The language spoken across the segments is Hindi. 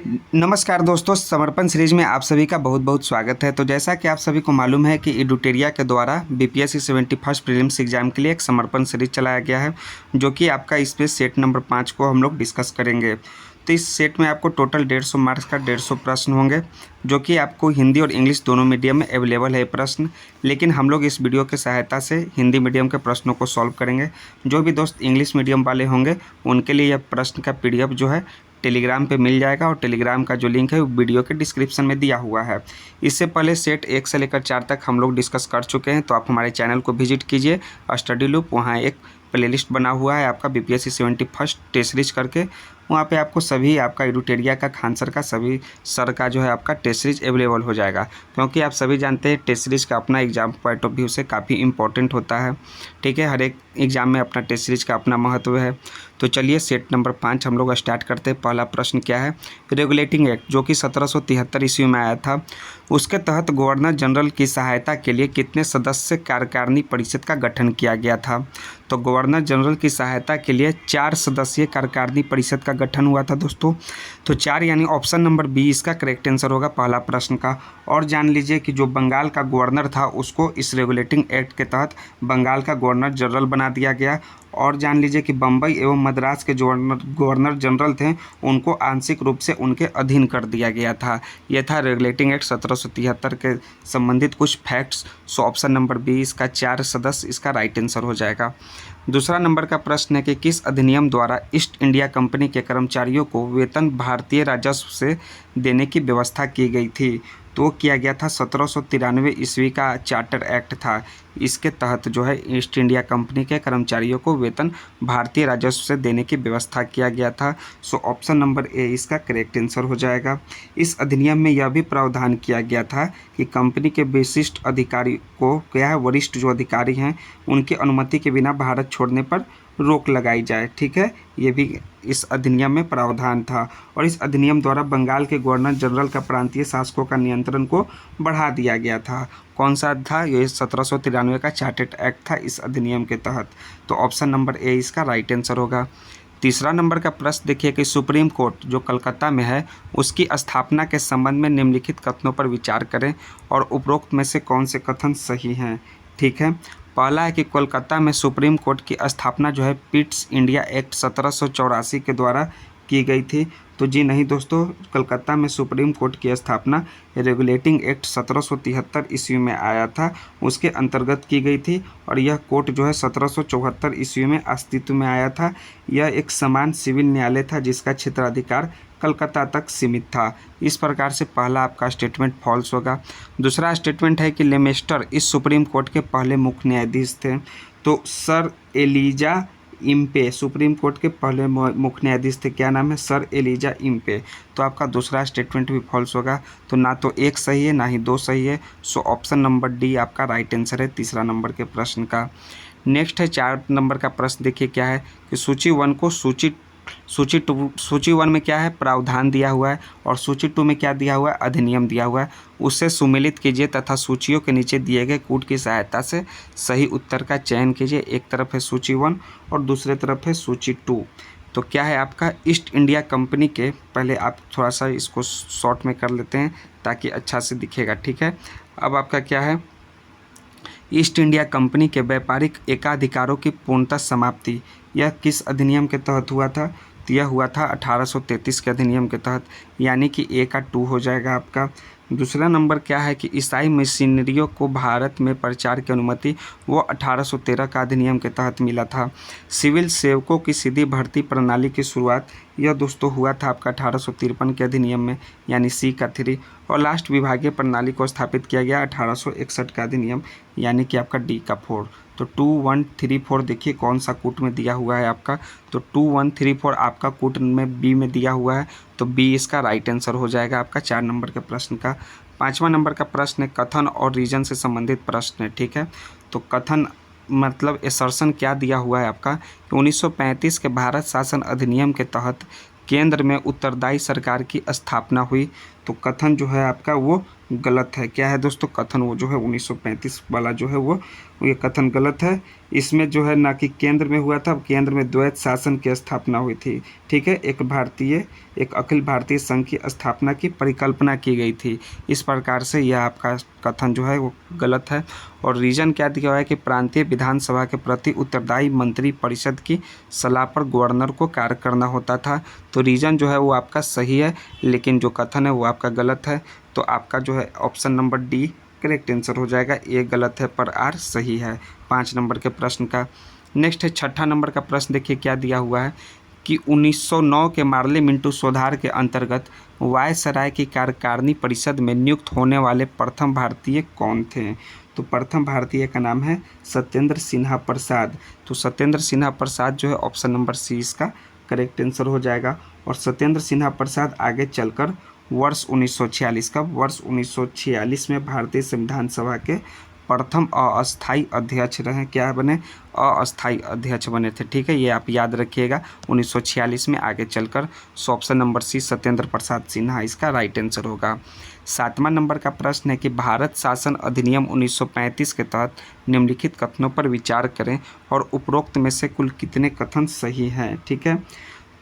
नमस्कार दोस्तों, समर्पण सीरीज में आप सभी का बहुत बहुत स्वागत है। तो जैसा कि आप सभी को मालूम है कि एडुटेरिया के द्वारा बीपीएससी 71 प्रीलिम्स एग्जाम के लिए एक समर्पण सीरीज चलाया गया है, जो कि आपका इसमें सेट नंबर 5 को हम लोग डिस्कस करेंगे। तो इस सेट में आपको टोटल 150 मार्क्स का 150 प्रश्न होंगे, जो कि आपको हिंदी और इंग्लिश दोनों मीडियम में अवेलेबल है प्रश्न। लेकिन हम लोग इस वीडियो की सहायता से हिंदी मीडियम के प्रश्नों को सॉल्व करेंगे। जो भी दोस्त इंग्लिश मीडियम वाले होंगे उनके लिए यह प्रश्न का पीडीएफ जो है टेलीग्राम पे मिल जाएगा, और टेलीग्राम का जो लिंक है वो वीडियो के डिस्क्रिप्शन में दिया हुआ है। इससे पहले सेट 1 से लेकर 4 तक हम लोग डिस्कस कर चुके हैं, तो आप हमारे चैनल को विजिट कीजिए, स्टडी लूप, वहाँ एक प्लेलिस्ट बना हुआ है आपका बीपीएससी 71 टेस्ट सीरीज करके। वहाँ पे आपको सभी आपका एडुटेरिया का, खान सर का, सभी सर का जो है आपका टेस्ट सीरीज अवेलेबल हो जाएगा। क्योंकि आप सभी जानते हैं टेस्ट सीरीज का अपना एग्जाम पॉइंट ऑफ व्यू से काफ़ी इंपॉर्टेंट होता है। ठीक है, हर एक एग्जाम में अपना टेस्ट सीरीज का अपना महत्व है। तो चलिए सेट नंबर 5 हम लोग स्टार्ट करते हैं। पहला प्रश्न क्या है? रेगुलेटिंग एक्ट जो कि 1773 ईस्वी में आया था, उसके तहत गवर्नर जनरल की सहायता के लिए कितने सदस्य कार्यकारिणी परिषद का गठन किया गया था? तो गवर्नर जनरल की सहायता के लिए 4 सदस्यीय कार्यकारिणी परिषद का गठन हुआ था दोस्तों। तो 4 यानी ऑप्शन नंबर बी इसका करेक्ट आंसर होगा पहला प्रश्न का। और जान लीजिए कि जो बंगाल का गवर्नर था उसको इस रेगुलेटिंग एक्ट के तहत बंगाल का गवर्नर जनरल बना दिया गया। और जान लीजिए कि बम्बई एवं मद्रास के जो गवर्नर जनरल थे उनको आंशिक रूप से उनके अधीन कर दिया गया था। यह था रेगुलेटिंग एक्ट 1773 के संबंधित कुछ facts. So option number B इसका 4 सदस्य इसका राइट आंसर हो जाएगा। दूसरा नंबर का प्रश्न है कि किस अधिनियम द्वारा ईस्ट इंडिया कंपनी के कर्मचारियों को वेतन भारतीय राजस्व से देने की व्यवस्था की गई थी? तो किया गया था 1793 ईस्वी का चार्टर एक्ट था। इसके तहत जो है ईस्ट इंडिया कंपनी के कर्मचारियों को वेतन भारतीय राजस्व से देने की व्यवस्था किया गया था। सो ऑप्शन नंबर ए इसका करेक्ट आंसर हो जाएगा। इस अधिनियम में यह भी प्रावधान किया गया था कि कंपनी के विशिष्ट अधिकारी को क्या है, वरिष्ठ जो अधिकारी हैं उनकी अनुमति के बिना भारत छोड़ने पर रोक लगाई जाए। ठीक है, ये भी इस अधिनियम में प्रावधान था। और इस अधिनियम द्वारा बंगाल के गवर्नर जनरल का प्रांतीय शासकों का नियंत्रण को बढ़ा दिया गया था। कौन सा था? ये 1793 का चार्टर्ड एक्ट था इस अधिनियम के तहत। तो ऑप्शन नंबर ए इसका राइट आंसर होगा। तीसरा नंबर का प्रश्न देखिए कि सुप्रीम कोर्ट जो कलकत्ता में है उसकी स्थापना के संबंध में निम्नलिखित कथनों पर विचार करें और उपरोक्त में से कौन से कथन सही हैं। ठीक है, पहला है कि कोलकाता में सुप्रीम कोर्ट की स्थापना जो है पिट्स इंडिया एक्ट 1784 के द्वारा की गई थी। तो जी नहीं दोस्तों, कलकत्ता में सुप्रीम कोर्ट की स्थापना रेगुलेटिंग एक्ट 1773 ईस्वी में आया था, उसके अंतर्गत की गई थी। और यह कोर्ट जो है 1774 ईस्वी में अस्तित्व में आया था। यह एक समान सिविल न्यायालय था जिसका क्षेत्राधिकार कलकत्ता तक सीमित था। इस प्रकार से पहला आपका स्टेटमेंट फॉल्स होगा। दूसरा स्टेटमेंट है कि लेमेस्टर इस सुप्रीम कोर्ट के पहले मुख्य न्यायाधीश थे। तो sir Elijah Impey supreme court के पहले मुख्य न्यायाधीश थे। क्या नाम है? Sir Elijah Impey. तो आपका दूसरा स्टेटमेंट भी फॉल्स होगा। तो ना तो एक सही है ना ही दो सही है। सो ऑप्शन नंबर डी आपका राइट आंसर है तीसरा नंबर के प्रश्न का। नेक्स्ट है 4 नंबर का प्रश्न। देखिए क्या है कि सूची 1 को सूची 1 में क्या है? प्रावधान दिया हुआ है, और सूची 2 में क्या दिया हुआ है? अधिनियम दिया हुआ है। उससे सुमेलित कीजिए तथा सूचियों के नीचे दिए गए कूट की सहायता से सही उत्तर का चयन कीजिए। एक तरफ है सूची 1 और दूसरे तरफ है सूची 2। तो क्या है आपका? ईस्ट इंडिया कंपनी के, पहले आप थोड़ा सा इसको शॉर्ट में कर लेते हैं ताकि अच्छा से दिखेगा। ठीक है, अब आपका क्या है? ईस्ट इंडिया कंपनी के व्यापारिक एकाधिकारों की पूर्णतः समाप्ति यह किस अधिनियम के तहत हुआ था? तो यह हुआ था 1833 के अधिनियम के तहत, यानी कि ए का 2 हो जाएगा आपका। दूसरा नंबर क्या है कि ईसाई मशीनरियों को भारत में प्रचार की अनुमति वो 1813 का अधिनियम के तहत मिला था। सिविल सेवकों की सीधी भर्ती प्रणाली की शुरुआत यह दोस्तों हुआ था आपका 1853 के अधिनियम में, यानी सी का 3। और लास्ट विभागीय प्रणाली को स्थापित किया गया 1861 का अधिनियम, यानी कि आपका डी का 4। तो 2, 1, 3, 4 देखिए कौन सा कूट में दिया हुआ है आपका। तो 2, 1, 3, 4 आपका कूट में बी में दिया हुआ है। तो बी इसका राइट आंसर हो जाएगा आपका 4 नंबर के प्रश्न का। 5वां नंबर का प्रश्न है कथन और रीजन से संबंधित प्रश्न है। ठीक है, तो कथन मतलब एसर्शन क्या दिया हुआ है आपका कि 1935 के भारत शासन अधिनियम के तहत केंद्र में उत्तरदायी सरकार की स्थापना हुई। तो कथन जो है आपका वो गलत है। क्या है दोस्तों, कथन वो जो है 1935 वाला जो है वो ये कथन गलत है। इसमें जो है ना कि केंद्र में हुआ था, केंद्र में द्वैत शासन की स्थापना हुई थी। ठीक है, एक अखिल भारतीय संघ की स्थापना की परिकल्पना की गई थी। इस प्रकार से यह आपका कथन जो है वो गलत है। और रीजन क्या दिया हुआ है कि प्रांतीय विधानसभा के प्रति उत्तरदायी मंत्री परिषद की सलाह पर गवर्नर को कार्य करना होता था। तो रीजन जो है वो आपका सही है, लेकिन जो कथन है वो आपका गलत है। तो आपका जो है option number D correct answer हो जाएगा। ए गलत है पर आर सही है 5 नंबर के प्रश्न का। नेक्स्ट है 6ठा नंबर का प्रश्न। देखिए क्या दिया हुआ है कि 1909 के मार्ले मिंटू सुधार के अंतर्गत वायसराय की कार्यकारिणी परिषद में नियुक्त होने वाले प्रथम भारतीय कौन थे। तो प्रथम भारतीय का नाम है सत्येंद्र सिन्हा प्रसाद। तो सत्येंद्र सिन्हा प्रसाद जो है ऑप्शन नंबर सी इसका करेक्ट आंसर हो जाएगा। और सत्येंद्र सिन्हा प्रसाद आगे चलकर वर्ष 1946 का वर्ष 1946 में भारतीय संविधान सभा के प्रथम अस्थाई अध्यक्ष रहे। क्या बने, अस्थाई अध्यक्ष बने थे। ठीक है, ये आप याद रखिएगा 1946 में आगे चलकर। So option number C Satyendra Prasad Sinha इसका राइट आंसर होगा। 7वां नंबर का प्रश्न है कि भारत शासन अधिनियम 1935 के तहत निम्नलिखित कथनों पर विचार करें और उपरोक्त में से कुल कितने कथन सही हैं। ठीक है,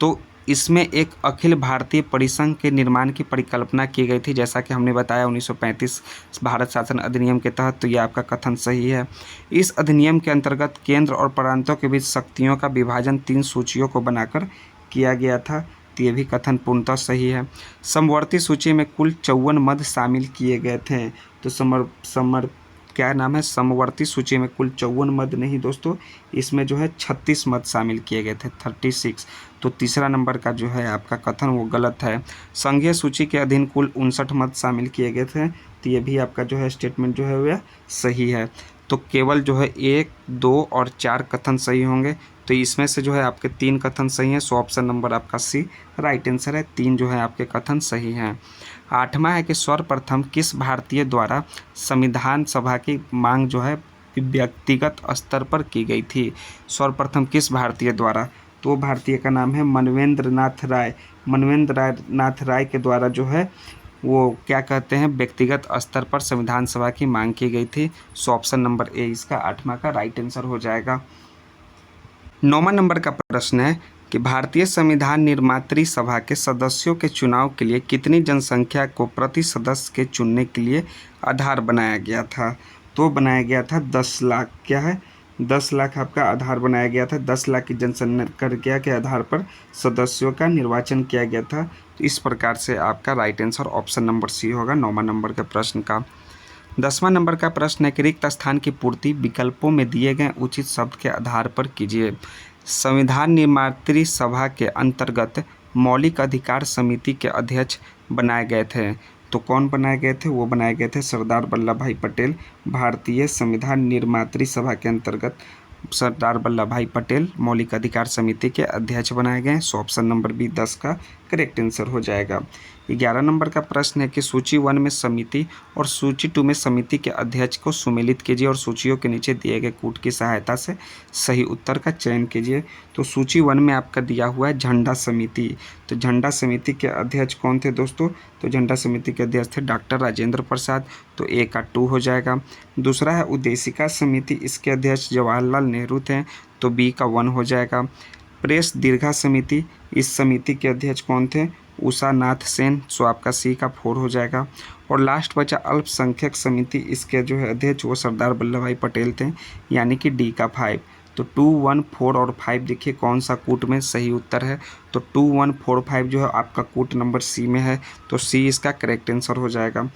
तो इसमें एक अखिल भारतीय परिसंघ के निर्माण की परिकल्पना की गई थी, जैसा कि हमने बताया 1935 भारत शासन अधिनियम के तहत। तो यह आपका कथन सही है। इस अधिनियम के अंतर्गत केंद्र और प्रांतों के बीच शक्तियों का विभाजन 3 सूचियों को बनाकर किया गया था। तो ये भी कथन पूर्णतः सही है। समवर्ती सूची में कुल 54 मद शामिल किए गए थे। तो क्या नाम है, समवर्ती सूची में कुल 54 मद नहीं दोस्तों, इसमें जो है 36 मद शामिल किए गए थे, 36। तो तीसरा नंबर का जो है आपका कथन वो गलत है। संघीय सूची के अधीन कुल 59 मद शामिल किए गए थे। तो ये भी आपका जो है स्टेटमेंट जो है वह सही है। तो केवल जो है 1, 2 और 4 कथन सही होंगे। तो इसमें से जो है आपके 3 कथन सही हैं। सो ऑप्शन नंबर आपका सी राइट आंसर है। 3 जो है आपके कथन सही हैं। 8वां है कि सर्वप्रथम किस भारतीय द्वारा संविधान सभा की मांग जो है व्यक्तिगत स्तर पर की गई थी। सर्वप्रथम किस भारतीय द्वारा, तो भारतीय का नाम है मनवेंद्र नाथ राय। मनवेंद्र नाथ राय के द्वारा जो है वो क्या कहते हैं, व्यक्तिगत स्तर पर संविधान सभा की मांग की गई थी। सो ऑप्शन नंबर ए इसका 8वां का राइट आंसर हो जाएगा। 9वां नंबर का प्रश्न है कि भारतीय संविधान निर्मात्री सभा के सदस्यों के चुनाव के लिए कितनी जनसंख्या को प्रति सदस्य के चुनने के लिए आधार बनाया गया था। तो बनाया गया था 10 लाख। क्या है, 10 लाख आपका आधार बनाया गया था। 10 लाख की जनसंख्या के आधार पर सदस्यों का निर्वाचन किया गया था। तो इस प्रकार से आपका right answer option number C होगा 9वां नंबर के प्रश्न का। 10वां नंबर का प्रश्न है कि रिक्त स्थान की पूर्ति विकल्पों में दिए गए उचित शब्द के आधार पर कीजिए। संविधान निर्मात्री सभा के अंतर्गत मौलिक अधिकार समिति के अध्यक्ष बनाए गए थे। तो कौन बनाए गए थे, वो बनाए गए थे सरदार वल्लभ भाई पटेल। भारतीय संविधान निर्मात्री सभा के अंतर्गत सरदार वल्लभ भाई पटेल मौलिक अधिकार समिति के अध्यक्ष बनाए गए। सो ऑप्शन नंबर बी 10 का करेक्ट आंसर हो जाएगा। 11 नंबर का प्रश्न है कि सूची 1 में समिति और सूची 2 में समिति के अध्यक्ष को सुमेलित कीजिए और सूचियों के नीचे दिए गए कूट की सहायता से सही उत्तर का चयन कीजिए। तो सूची 1 में आपका दिया हुआ है झंडा समिति। तो झंडा समिति के अध्यक्ष कौन थे दोस्तों, तो झंडा समिति के अध्यक्ष थे डॉक्टर राजेंद्र प्रसाद। तो ए का 2 हो जाएगा। दूसरा है उद्देशिका समिति, इसके अध्यक्ष जवाहरलाल नेहरू थे। तो बी का 1 हो जाएगा। प्रेस दीर्घा समिति, इस समिति के अध्यक्ष कौन थे, उषा नाथ सेन। सो आपका सी का 4 हो जाएगा। और लास्ट बचा अल्पसंख्यक समिति, इसके जो है अध्यक्ष वो सरदार वल्लभ भाई पटेल थे, यानी कि डी का 5। तो 2, 1, 4 और 5 देखिए कौन सा कूट में सही उत्तर है। तो 2, 1, 4, 5 जो है आपका कूट नंबर सी में है। तो सी इसका करेक्ट आंसर हो जाएगा।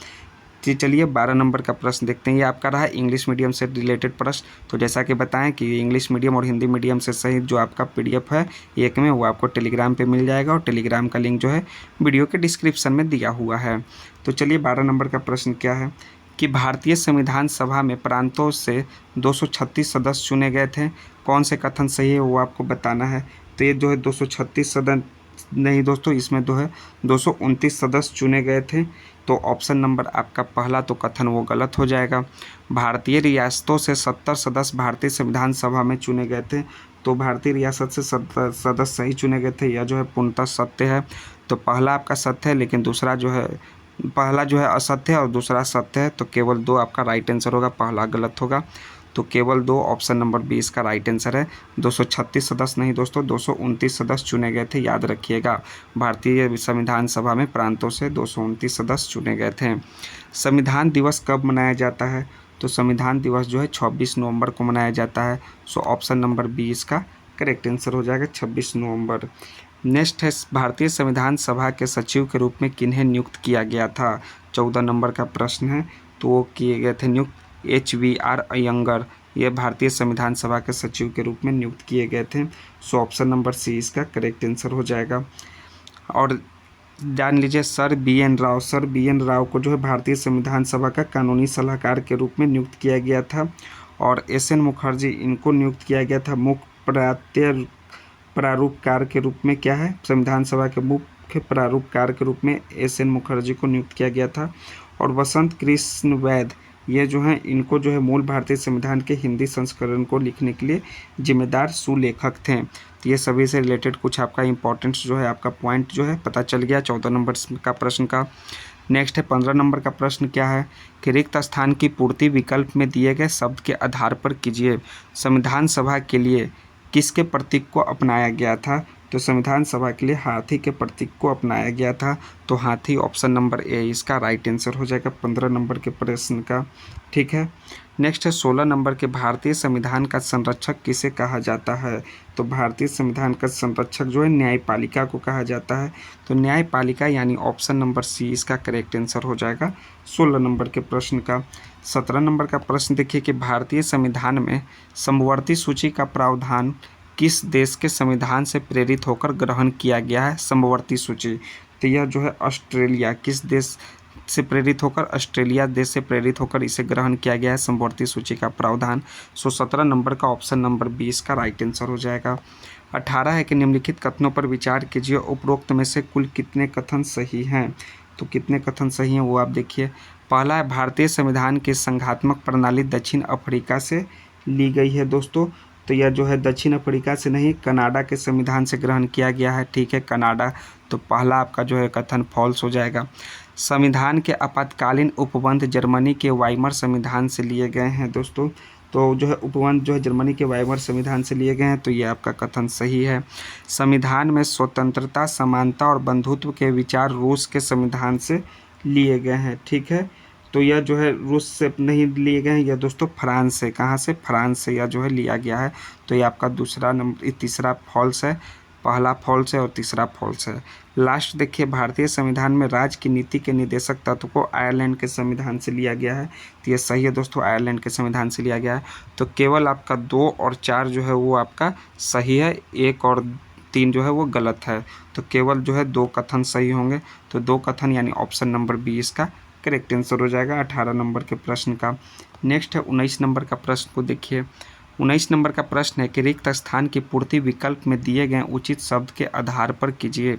जी चलिए 12 नंबर का प्रश्न देखते हैं। ये आपका रहा इंग्लिश मीडियम से रिलेटेड प्रश्न। तो जैसा कि बताएं कि इंग्लिश मीडियम और हिंदी मीडियम से सहित जो आपका PDF है एक में, वो आपको टेलीग्राम पे मिल जाएगा और टेलीग्राम का लिंक जो है वीडियो के डिस्क्रिप्शन में दिया हुआ है। तो चलिए 12 नंबर का प्रश्न क्या है कि भारतीय संविधान सभा में प्रांतों से 236 सदस्य चुने गए थे। कौन से कथन सही है वो आपको बताना है। तो ये जो है 236 सदस्य नहीं दोस्तों, इसमें जो है 229 सदस्य चुने गए थे। तो ऑप्शन नंबर आपका पहला तो कथन वो गलत हो जाएगा। भारतीय रियासतों से 70 सदस्य भारतीय संविधान सभा में चुने गए थे। तो भारतीय रियासत से सदस्य सही चुने गए थे, यह जो है पूर्णतः सत्य है। तो पहला आपका सत्य है, लेकिन दूसरा जो है पहला जो है असत्य है और दूसरा सत्य है, तो केवल 2 आपका राइट आंसर होगा, पहला गलत होगा। तो केवल 2 ऑप्शन नंबर 20 का राइट आंसर है। 236 सदस्य नहीं दोस्तों, 229 सदस्य चुने गए थे, याद रखिएगा। भारतीय संविधान सभा में प्रांतों से 229 सदस्य चुने गए थे। संविधान दिवस कब मनाया जाता है? तो संविधान दिवस जो है 26 नवंबर को मनाया जाता है। सो ऑप्शन नंबर 20 का करेक्ट आंसर हो जाएगा 26 नवंबर। नेक्स्ट है, भारतीय संविधान सभा के सचिव के रूप में किन्हें नियुक्त किया गया था? 14 नंबर का प्रश्न है। तो वो किए गए थे नियुक्त HVR अयंगर, ये भारतीय संविधान सभा के सचिव के रूप में नियुक्त किए गए थे। सो ऑप्शन नंबर सी इसका करेक्ट आंसर हो जाएगा। और जान लीजिए sir BN Rao, sir BN Rao को जो है भारतीय संविधान सभा का कानूनी सलाहकार के रूप में नियुक्त किया गया था। और SN मुखर्जी, इनको नियुक्त किया गया था मुख्य प्रारूपकार के रूप में। क्या है? संविधान सभा के मुख्य प्रारूपकार के रूप में SN मुखर्जी को नियुक्त किया गया था। और वसंत कृष्ण वैद, ये जो हैं इनको जो है मूल भारतीय संविधान के हिंदी संस्करण को लिखने के लिए जिम्मेदार सुलेखक थे। तो ये सभी से रिलेटेड कुछ आपका इंपॉर्टेंस जो है, आपका पॉइंट जो है पता चल गया 14 नंबर का प्रश्न का। नेक्स्ट है 15 नंबर का प्रश्न। क्या है कि रिक्त स्थान की पूर्ति विकल्प में दिए गए शब्द के आधार पर कीजिए। संविधान सभा के लिए किसके प्रतीक को अपनाया गया था? तो संविधान सभा के लिए हाथी के प्रतीक को अपनाया गया था। तो हाथी ऑप्शन नंबर ए इसका राइट आंसर हो जाएगा 15 नंबर के प्रश्न का। ठीक है। नेक्स्ट है 16 नंबर के, भारतीय संविधान का संरक्षक किसे कहा जाता है? तो भारतीय संविधान का संरक्षक जो है न्यायपालिका को कहा जाता है। तो न्यायपालिका यानी ऑप्शन नंबर सी इसका करेक्ट आंसर हो जाएगा 16 नंबर के प्रश्न का। 17 नंबर का प्रश्न देखिए कि भारतीय संविधान में समवर्ती सूची का प्रावधान किस देश के संविधान से प्रेरित होकर ग्रहण किया गया है? समवर्ती सूची, तो यह जो है ऑस्ट्रेलिया, किस देश से प्रेरित होकर? ऑस्ट्रेलिया देश से प्रेरित होकर इसे ग्रहण किया गया है समवर्ती सूची का प्रावधान। सो 17 नंबर का ऑप्शन नंबर 20 का राइट आंसर हो जाएगा। 18 है कि निम्नलिखित कथनों पर विचार कीजिए, उपरोक्त में से कुल कितने कथन सही हैं? तो कितने कथन सही हैं वो आप देखिए। पहला है, भारतीय संविधान की संघात्मक प्रणाली दक्षिण अफ्रीका से ली गई है दोस्तों। तो यह जो है दक्षिण अफ्रीका से नहीं, कनाडा के संविधान से ग्रहण किया गया है। ठीक है, कनाडा। तो पहला आपका जो है कथन फॉल्स हो जाएगा। संविधान के आपातकालीन उपबंध जर्मनी के वाइमर संविधान से लिए गए हैं दोस्तों। तो जो है उपबंध जो है जर्मनी के वाइमर संविधान से लिए गए हैं, तो ये आपका कथन सही है। संविधान में स्वतंत्रता, समानता और बंधुत्व के विचार रूस के संविधान से लिए गए हैं। ठीक है, तो यह जो है रूस से नहीं लिए गए हैं, यह दोस्तों फ्रांस से। कहाँ से? फ्रांस से यह जो है लिया गया है। तो ये आपका दूसरा नंबर, तीसरा फॉल्स है, पहला फॉल्स है और तीसरा फॉल्स है। लास्ट देखिए, भारतीय संविधान में राज्य की नीति के निर्देशक तत्व को आयरलैंड के संविधान से लिया गया है। तो ये सही है दोस्तों, आयरलैंड के संविधान से लिया गया है। तो केवल आपका 2 और 4 जो है वो आपका सही है, 1 और 3 जो है वो गलत है। तो केवल जो है 2 कथन सही होंगे। तो 2 कथन यानी ऑप्शन नंबर 20 का करेक्ट आंसर हो जाएगा 18 नंबर के प्रश्न का। नेक्स्ट है 19 नंबर का प्रश्न को देखिए। 19 नंबर का प्रश्न है कि रिक्त स्थान की पूर्ति विकल्प में दिए गए उचित शब्द के आधार पर कीजिए।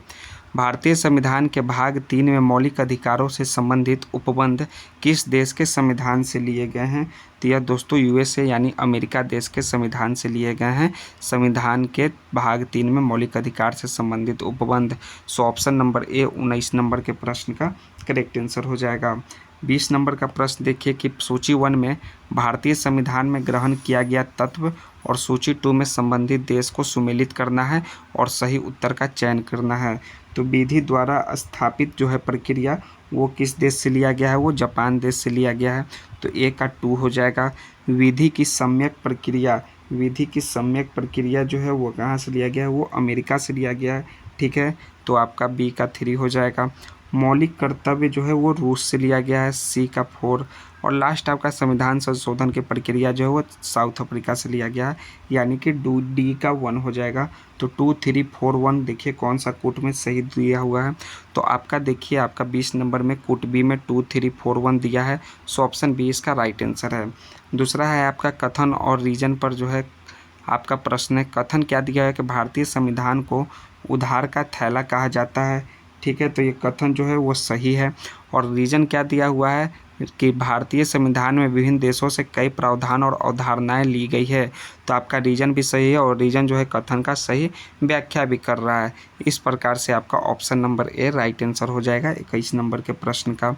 भारतीय संविधान के भाग 3 में मौलिक अधिकारों से संबंधित उपबंध किस देश के संविधान से लिए गए हैं? तो यह दोस्तों USA यानी अमेरिका देश के संविधान से लिए गए हैं। संविधान के भाग 3 में मौलिक अधिकार से संबंधित उपबंध। So option number A 19 number के प्रश्न का करेक्ट आंसर हो जाएगा। 20 नंबर का प्रश्न देखिए कि सूची 1 में भारतीय संविधान में ग्रहण किया गया तत्व और सूची 2 में संबंधित देश को सुमेलित करना है और सही उत्तर का चयन करना है। तो विधि द्वारा स्थापित जो है प्रक्रिया वो किस देश से लिया गया है? वो जापान देश से लिया गया है। तो ए का 2 हो जाएगा। विधि की सम्यक प्रक्रिया, विधि की सम्यक प्रक्रिया जो है वो कहाँ से लिया गया है? वो अमेरिका से लिया गया है। ठीक है, तो आपका बी का 3 हो जाएगा। मौलिक कर्तव्य जो है वो रूस से लिया गया है, सी का 4। और लास्ट आपका संविधान संशोधन की प्रक्रिया जो है वो साउथ अफ्रीका से लिया गया है, यानी कि डी का 1 हो जाएगा। तो 2, 3, 4, 1 देखिए कौन सा कूट में सही दिया हुआ है। तो आपका देखिए आपका 20 नंबर में कूट बी में 2, 3, 4, 1 दिया है। सो ऑप्शन बी इसका राइट आंसर है। दूसरा है आपका कथन और रीजन पर जो है आपका प्रश्न है। कथन क्या दिया है कि भारतीय संविधान को उधार का थैला कहा जाता है। ठीक है, तो ये कथन जो है वो सही है। और रीजन क्या दिया हुआ है? कि भारतीय संविधान में विभिन्न देशों से कई प्रावधान और अवधारणाएं ली गई है। तो आपका रीजन भी सही है और रीजन जो है कथन का सही व्याख्या भी कर रहा है। इस प्रकार से आपका ऑप्शन नंबर ए राइट आंसर हो जाएगा 21 नंबर के प्रश्न का।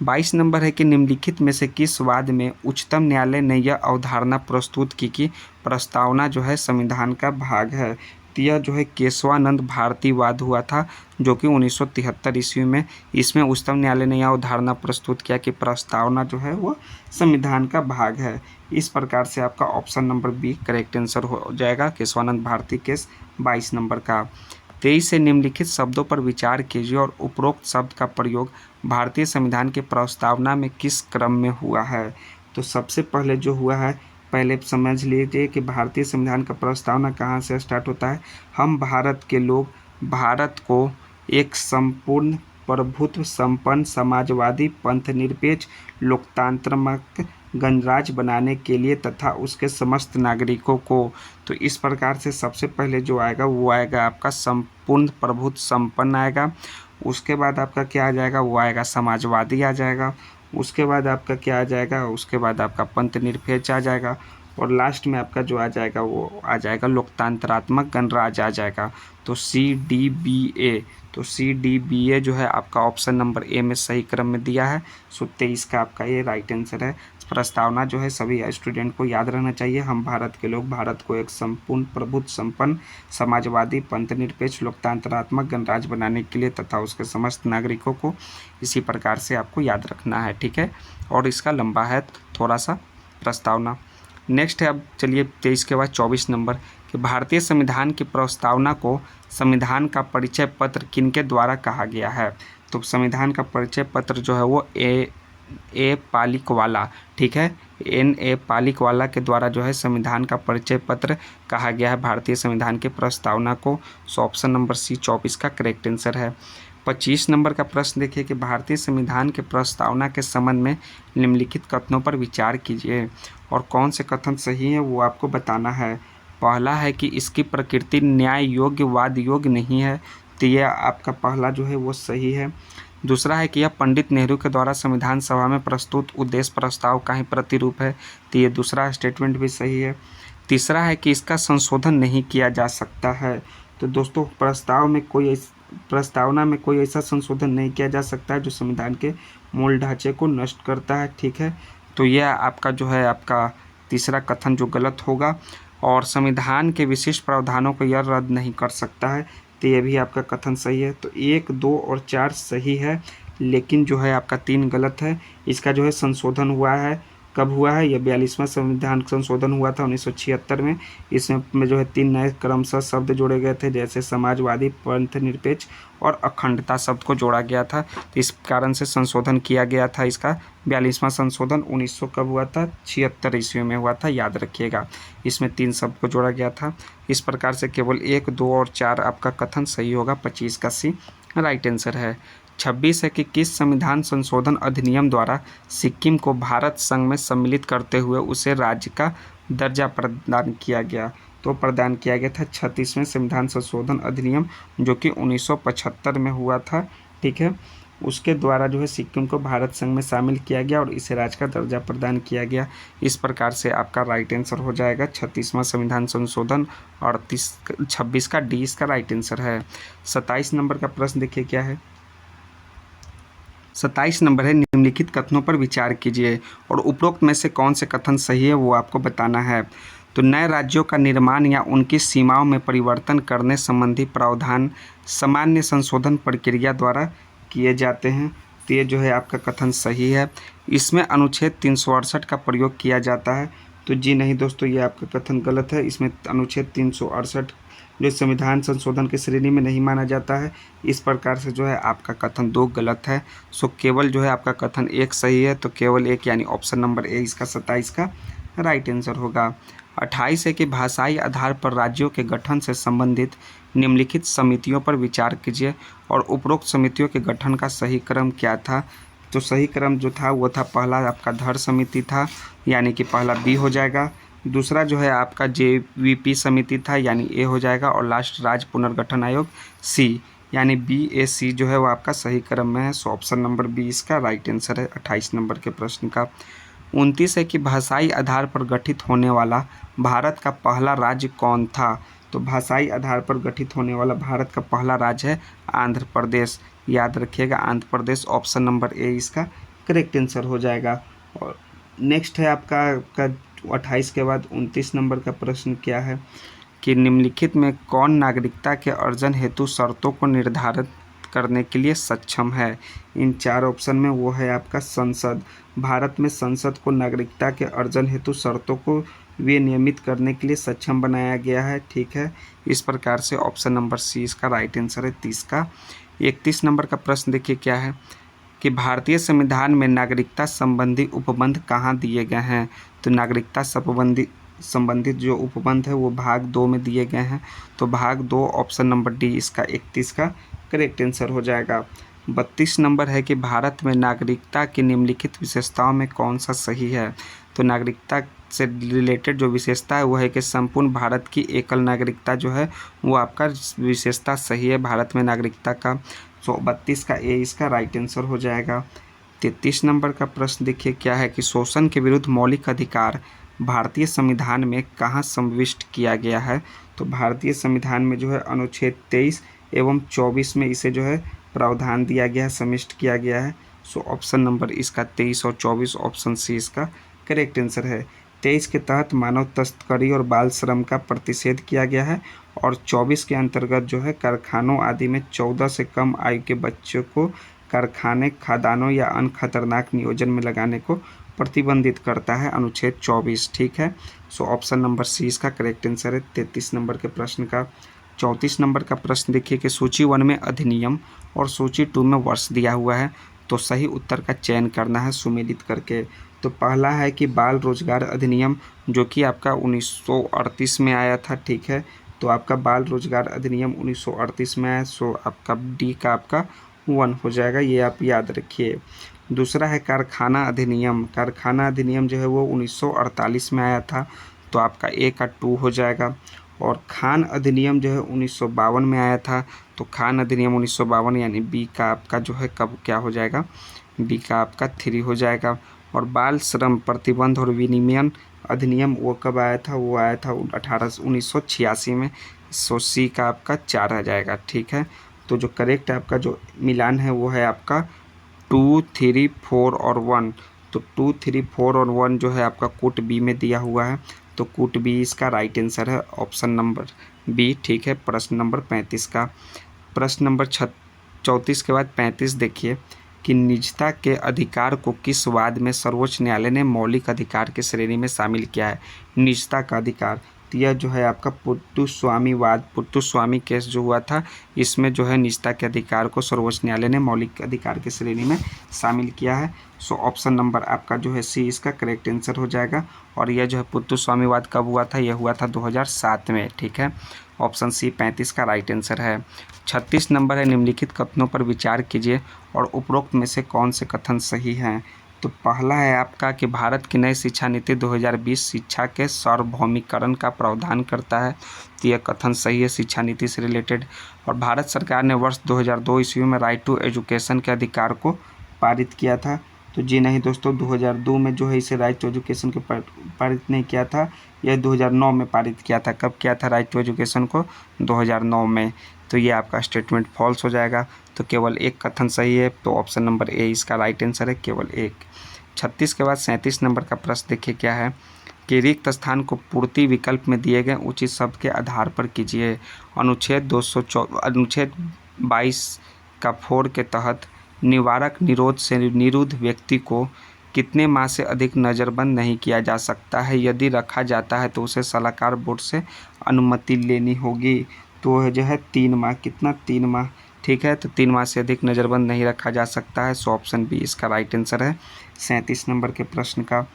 22 नंबर है कि निम्नलिखित में से किस वाद में उच्चतम न्यायालय ने यह अवधारणा प्रस्तुत की कि प्रस्तावना जो है संविधान का भाग है। तो यह जो है केशवानंद भारती वाद हुआ था जो कि 1973 ईस्वी में। इसमें उच्चतम न्यायालय ने यह अवधारणा प्रस्तुत किया कि प्रस्तावना जो है वो संविधान का भाग है। इस प्रकार से आपका option number B correct answer हो जाएगा केशवानंद भारती केस 22 नंबर का। 23 से निम्नलिखित शब्दों पर विचार कीजिए और उपरोक्त शब्द का प्रयोग भारतीय संविधान की प्रस्तावना में किस क्रम में हुआ है। तो सबसे पहले जो हुआ है, पहले समझ लीजिए कि भारतीय संविधान का प्रस्तावना कहाँ से स्टार्ट होता है। हम भारत के लोग भारत को एक संपूर्ण प्रभुत्व संपन्न समाजवादी पंथ निरपेक्ष लोकतांत्रिक गणराज्य बनाने के लिए तथा उसके समस्त नागरिकों को। तो इस प्रकार से सबसे पहले जो आएगा वो आएगा आपका संपूर्ण प्रभुत्व संपन्न आएगा। उसके बाद आपका क्या आ जाएगा, वो आएगा समाजवादी आ जाएगा। उसके बाद आपका क्या आ जाएगा, उसके बाद आपका पंथ निरपेक्ष आ जाएगा और लास्ट में आपका जो आ जाएगा वो आ जाएगा लोकतांत्रात्मक गणराज्य आ जाएगा। तो CDBA, तो CDBA जो है आपका ऑप्शन नंबर ए में सही क्रम में दिया है। सो 23 का आपका ये राइट आंसर है। प्रस्तावना जो है सभी स्टूडेंट को याद रहना चाहिए। हम भारत के लोग भारत को एक संपूर्ण प्रभुत्व संपन्न समाजवादी पंथ निरपेक्ष लोकतांत्रात्मक गणराज्य बनाने के लिए तथा उसके समस्त नागरिकों को, इसी प्रकार से आपको याद रखना है, ठीक है। और इसका लंबा है थोड़ा सा प्रस्तावना। नेक्स्ट है, अब चलिए 23 के बाद 24 नंबर कि भारतीय संविधान की प्रस्तावना को संविधान का परिचय पत्र किनके द्वारा कहा गया है। तो संविधान का परिचय पत्र जो है वो ए पालिकवाला, ठीक है, NA पालिकवाला के द्वारा जो है संविधान का परिचय पत्र कहा गया है भारतीय संविधान के प्रस्तावना को। सो ऑप्शन नंबर सी 24 का करेक्ट आंसर है। 25 नंबर का प्रश्न देखिए कि भारतीय संविधान के प्रस्तावना के संबंध में निम्नलिखित कथनों पर विचार कीजिए और कौन से कथन सही है वो आपको बताना है। पहला है कि इसकी प्रकृति न्याय योग्य वाद योग्य नहीं है, तो यह आपका पहला जो है वो सही है। दूसरा है कि यह पंडित नेहरू के द्वारा संविधान सभा में प्रस्तुत उद्देश्य प्रस्ताव का ही प्रतिरूप है, तो ये दूसरा स्टेटमेंट भी सही है। तीसरा है कि इसका संशोधन नहीं किया जा सकता है। तो दोस्तों प्रस्तावना में कोई ऐसा संशोधन नहीं किया जा सकता है जो संविधान के मूल ढांचे को नष्ट करता है, ठीक है। तो यह आपका जो है आपका तीसरा कथन जो गलत होगा। और संविधान के विशिष्ट प्रावधानों को यह रद्द नहीं कर सकता है, तो ये भी आपका कथन सही है। तो 1, 2 और 4 सही है, लेकिन जो है आपका 3 गलत है। इसका जो है संशोधन हुआ है, कब हुआ है, यह 42वां संविधान संशोधन हुआ था 1976 में। इसमें जो है 3 नए क्रमशः शब्द जोड़े गए थे, जैसे समाजवादी पंथ निरपेक्ष और अखंडता शब्द को जोड़ा गया था। तो इस कारण से संशोधन किया गया था। इसका 42वां संशोधन 1900 कब हुआ था, 76 ईस्वी में हुआ था, याद रखिएगा। इसमें 3 शब्द को जोड़ा गया था। इस प्रकार से केवल 1, 2 और 4 आपका कथन सही होगा। 25 का सी राइट आंसर है। 26 है कि किस संविधान संशोधन अधिनियम द्वारा सिक्किम को भारत संघ में सम्मिलित करते हुए उसे राज्य का दर्जा प्रदान किया गया। तो प्रदान किया गया था 36वें संविधान संशोधन अधिनियम जो कि 1975 में हुआ था, ठीक है। उसके द्वारा जो है सिक्किम को भारत संघ में शामिल किया गया और इसे राज्य का दर्जा प्रदान किया गया। इस प्रकार से आपका राइट आंसर हो जाएगा 36वां संविधान संशोधन। और 26 का डी इसका राइट आंसर है। 27 नंबर का प्रश्न देखिए क्या है। 27 नंबर है, निम्नलिखित कथनों पर विचार कीजिए और उपरोक्त में से कौन से कथन सही है वो आपको बताना है। तो नए राज्यों का निर्माण या उनकी सीमाओं में परिवर्तन करने संबंधी प्रावधान सामान्य संशोधन प्रक्रिया द्वारा किए जाते हैं। तो ये जो है आपका कथन सही है। इसमें अनुच्छेद 368 का प्रयोग किया जाता है। तो जी नहीं दोस्तों, ये आपका कथन गलत है। इसमें अनुच्छेद 368 जो संविधान संशोधन की श्रेणी में नहीं माना जाता है। इस प्रकार से जो है आपका कथन 2 गलत है। सो केवल जो है आपका कथन 1 सही है। तो केवल 1 यानी ऑप्शन नंबर ए इसका 27 का राइट आंसर होगा। 28 है कि भाषाई आधार पर राज्यों के गठन से संबंधित निम्नलिखित समितियों पर विचार कीजिए और उपरोक्त समितियों के गठन का सही क्रम क्या था। तो सही क्रम जो था वो था, पहला आपका धर समिति था, यानी कि पहला बी हो जाएगा। दूसरा जो है आपका JVP समिति था, यानी ए हो जाएगा। और लास्ट राज्य पुनर्गठन आयोग सी, यानी BAC जो है वो आपका सही क्रम में है। सो ऑप्शन नंबर बी इसका राइट आंसर है 28 नंबर के प्रश्न का। 29 है कि भाषाई आधार पर गठित होने वाला भारत का पहला राज्य कौन था। तो भाषाई आधार पर गठित होने वाला भारत का पहला राज्य है आंध्र प्रदेश। याद रखिएगा Andhra Pradesh, option number A इसका करेक्ट आंसर हो जाएगा। और नेक्स्ट है आपका 28 के बाद 29 नंबर का प्रश्न क्या है कि निम्नलिखित में कौन नागरिकता के अर्जन हेतु शर्तों को निर्धारित करने के लिए सक्षम है। इन 4 ऑप्शन में वो है आपका संसद। भारत में संसद को नागरिकता के अर्जन हेतु शर्तों को विनियमित करने के लिए सक्षम बनाया गया है। ठीक है, इस प्रकार से ऑप्शन नंबर सी इसका राइट आंसर है 30 का। 31 नंबर का प्रश्न देखिए क्या है कि भारतीय संविधान में नागरिकता संबंधी उपबंध कहाँ दिए गए हैं। तो नागरिकता संबंधित जो उपबंध है वो भाग 2 में दिए गए हैं। तो भाग 2 ऑप्शन नंबर डी इसका 31 का करेक्ट आंसर हो जाएगा। 32 नंबर है कि भारत में नागरिकता की निम्नलिखित विशेषताओं में कौन सा सही है। तो नागरिकता से रिलेटेड जो विशेषता है वो है कि संपूर्ण भारत की एकल नागरिकता जो है वो आपका विशेषता सही है भारत में नागरिकता का। सो 32 का ए इसका राइट आंसर हो जाएगा। 33 नंबर का प्रश्न देखिए क्या है कि शोषण के विरुद्ध मौलिक अधिकार भारतीय संविधान में कहाँ समाविष्ट किया गया है। तो भारतीय संविधान में जो है अनुच्छेद 23 एवं 24 में इसे जो है प्रावधान दिया गया है, समाविष्ट किया गया है। सो ऑप्शन नंबर इसका 23 और 24 ऑप्शन सी इसका करेक्ट आंसर है। 23 के तहत मानव तस्करी और बाल श्रम का प्रतिषेध किया गया है और 24 के अंतर्गत जो है कारखानों आदि में 14 से कम आयु के बच्चों को कारखाने, खदानों या अन्य खतरनाक नियोजन में लगाने को प्रतिबंधित करता है अनुच्छेद 24। ठीक है, सो ऑप्शन नंबर सी इसका करेक्ट आंसर है 33 नंबर के प्रश्न का। 34 नंबर का प्रश्न देखिए कि सूची 1 में अधिनियम और सूची 2 में वर्ष दिया हुआ है, तो सही उत्तर का चयन करना है सुमेलित करके। तो पहला है कि बाल रोजगार अधिनियम जो कि आपका 1938 में आया था। ठीक है, तो आपका बाल रोजगार अधिनियम 1938 में आया। सो आपका डी का आपका 1 हो जाएगा, ये आप याद रखिए। दूसरा है कारखाना अधिनियम। कारखाना अधिनियम जो है वो 1948 में आया था, तो आपका ए का 2 हो जाएगा। और खान अधिनियम जो है 1952 में आया था, तो खान अधिनियम 1952 यानी बी का आपका जो है कब क्या हो जाएगा, बी का आपका 3 हो जाएगा। और बाल श्रम प्रतिबंध और विनियमन अधिनियम वो कब आया था, वो आया था 1986 में। सो सी का आपका 4 आ जाएगा। ठीक है, तो जो करेक्ट आपका जो मिलान है वो है आपका 2, 3, 4 और 1। तो 2, 3, 4 और 1 जो है आपका कूट बी में दिया हुआ है, तो कूट बी इसका राइट आंसर है ऑप्शन नंबर बी। ठीक है, प्रश्न नंबर 35 का। प्रश्न नंबर 34 के बाद 35 देखिए कि निजता के अधिकार को किस वाद में सर्वोच्च न्यायालय ने मौलिक अधिकार की श्रेणी में शामिल किया है। निजता का अधिकार, तो यह जो है आपका पुट्टुस्वामी वाद, पुट्टुस्वामी केस जो हुआ था, इसमें जो है निजता के अधिकार को सर्वोच्च न्यायालय ने मौलिक अधिकार की श्रेणी में शामिल किया है। सो ऑप्शन नंबर आपका जो है सी इसका करेक्ट आंसर हो जाएगा। और यह जो है पुट्टुस्वामी वाद कब हुआ था, यह हुआ था 2007 में। ठीक है, ऑप्शन सी 35 का राइट आंसर है। 36 नंबर है निम्नलिखित कथनों पर विचार कीजिए और उपरोक्त में से कौन से कथन सही हैं। तो पहला है आपका कि भारत की नई शिक्षा नीति 2020 शिक्षा के सार्वभौमिकरण का प्रावधान करता है, तो यह कथन सही है शिक्षा नीति से रिलेटेड। और भारत सरकार ने वर्ष 2002 ईस्वी में राइट टू एजुकेशन के अधिकार को पारित किया था। तो जी नहीं दोस्तों, 2002 में जो है इसे राइट टू एजुकेशन को पारित नहीं किया था, यह 2009 में पारित किया था। कब किया था राइट टू एजुकेशन को, 2009 में। तो ये आपका स्टेटमेंट फॉल्स हो जाएगा, तो केवल एक कथन सही है, तो ऑप्शन नंबर ए इसका राइट आंसर है, केवल एक। 36 के बाद 37 नंबर का प्रश्न देखिए क्या है कि रिक्त स्थान को पूर्ति विकल्प में दिए गए उचित शब्द के आधार पर कीजिए। अनुच्छेद 22 का 4 के तहत निवारक निरोध से निरुद्ध व्यक्ति को कितने माह से अधिक नज़रबंद नहीं किया जा सकता है। यदि रखा जाता है तो उसे सलाहकार बोर्ड से अनुमति लेनी होगी। तो जो है 3 माह, कितना 3 माह। ठीक है, तो 3 माह से अधिक नज़रबंद नहीं रखा जा सकता है। सो ऑप्शन बी इसका राइट आंसर है 37 नंबर के प्रश्न का।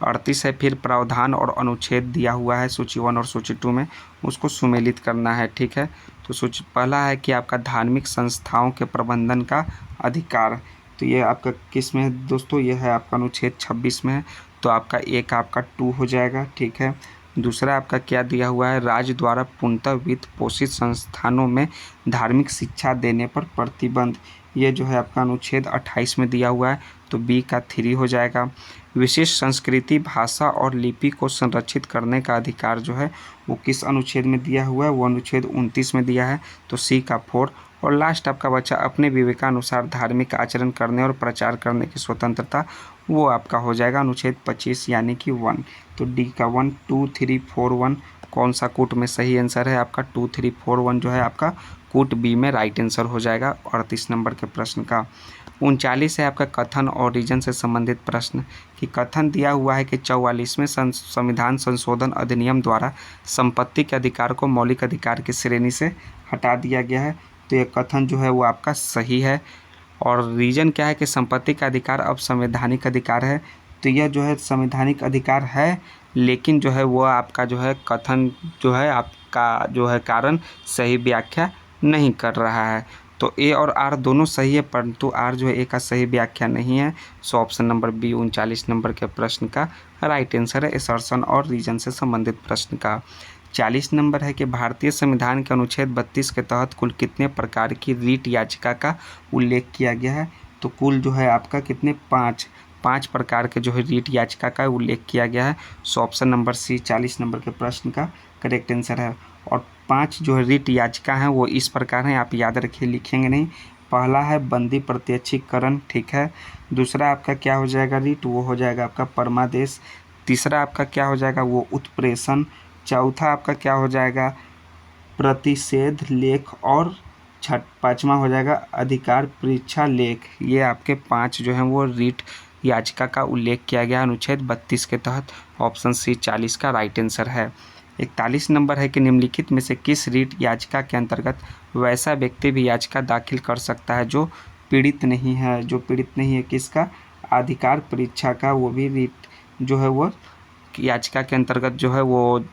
38 है फिर प्रावधान और अनुच्छेद दिया हुआ है सूची 1 और सूची 2 में, उसको सुमेलित करना है। ठीक है, तो सूची पहला है कि आपका धार्मिक संस्थाओं के प्रबंधन का अधिकार, तो ये आपका किस में है दोस्तों, ये है आपका अनुच्छेद 26 में है, तो आपका एक आपका 2 हो जाएगा। ठीक है, दूसरा आपका क्या दिया हुआ है, राज्य द्वारा पूर्णतः वित्त पोषित संस्थानों में धार्मिक शिक्षा देने पर प्रतिबंध, ये जो है आपका अनुच्छेद 28 में दिया हुआ है, तो बी का 3 हो जाएगा। विशेष संस्कृति, भाषा और लिपि को संरक्षित करने का अधिकार जो है वो किस अनुच्छेद में दिया हुआ है, वो अनुच्छेद 29 में दिया है, तो सी का 4। और लास्ट आपका बच्चा अपने विवेकानुसार धार्मिक आचरण करने और प्रचार करने की स्वतंत्रता, वो आपका हो जाएगा अनुच्छेद 25 यानी कि 1। तो डी का 1 2 3 4 1 कौन सा कूट में सही आंसर है आपका 2 3 4 1 जो है आपका कूट बी में राइट आंसर हो जाएगा 38 नंबर के प्रश्न का। 39 है आपका कथन और रीजन से संबंधित प्रश्न कि कथन दिया हुआ है कि 44वें संविधान संशोधन अधिनियम द्वारा संपत्ति के अधिकार को मौलिक अधिकार की श्रेणी से हटा दिया गया है, तो यह कथन जो है वो आपका सही है। और रीजन क्या है कि संपत्ति का अधिकार अब संवैधानिक अधिकार है, तो यह जो है संवैधानिक अधिकार है, लेकिन जो है वो आपका जो है कथन जो है आपका जो है कारण सही व्याख्या नहीं कर रहा है। तो ए और आर दोनों सही है, परंतु आर जो है ए का सही व्याख्या नहीं है। सो ऑप्शन नंबर बी 39 नंबर के प्रश्न का राइट आंसर है असर्शन और रीजन से संबंधित प्रश्न का। 40 नंबर है कि भारतीय संविधान के अनुच्छेद 32 के तहत कुल कितने प्रकार की रीट याचिका का उल्लेख किया गया है, तो कुल जो है आपका कितने 5 प्रकार के जो है रीट याचिका का उल्लेख किया गया है। सो ऑप्शन नंबर सी 40 नंबर के प्रश्न का करेक्ट आंसर है। और 5 जो है रीट याचिका हैं वो इस प्रकार हैं, आप याद रखिए, लिखेंगे नहीं। पहला है बंदी प्रत्यक्षीकरण, ठीक है। दूसरा आपका क्या हो जाएगा रीट, वो हो जाएगा आपका परमादेश। तीसरा आपका क्या हो जाएगा, वो उत्प्रेषण। चौथा आपका क्या हो जाएगा, प्रतिषेध लेख। और पाँचवा हो जाएगा अधिकार परीक्षा लेख। ये आपके 5 जो हैं वो रीट याचिका का उल्लेख किया गया अनुच्छेद 32 के तहत। ऑप्शन सी 40 का राइट आंसर है। 41 नंबर है कि निम्नलिखित में से किस रीट याचिका के अंतर्गत वैसा व्यक्ति भी याचिका दाखिल कर सकता है जो पीड़ित नहीं है। जो पीड़ित नहीं है किसका, अधिकार परीक्षा का, वो भी रीट जो है वो याचिका के अंतर्गत जो है वो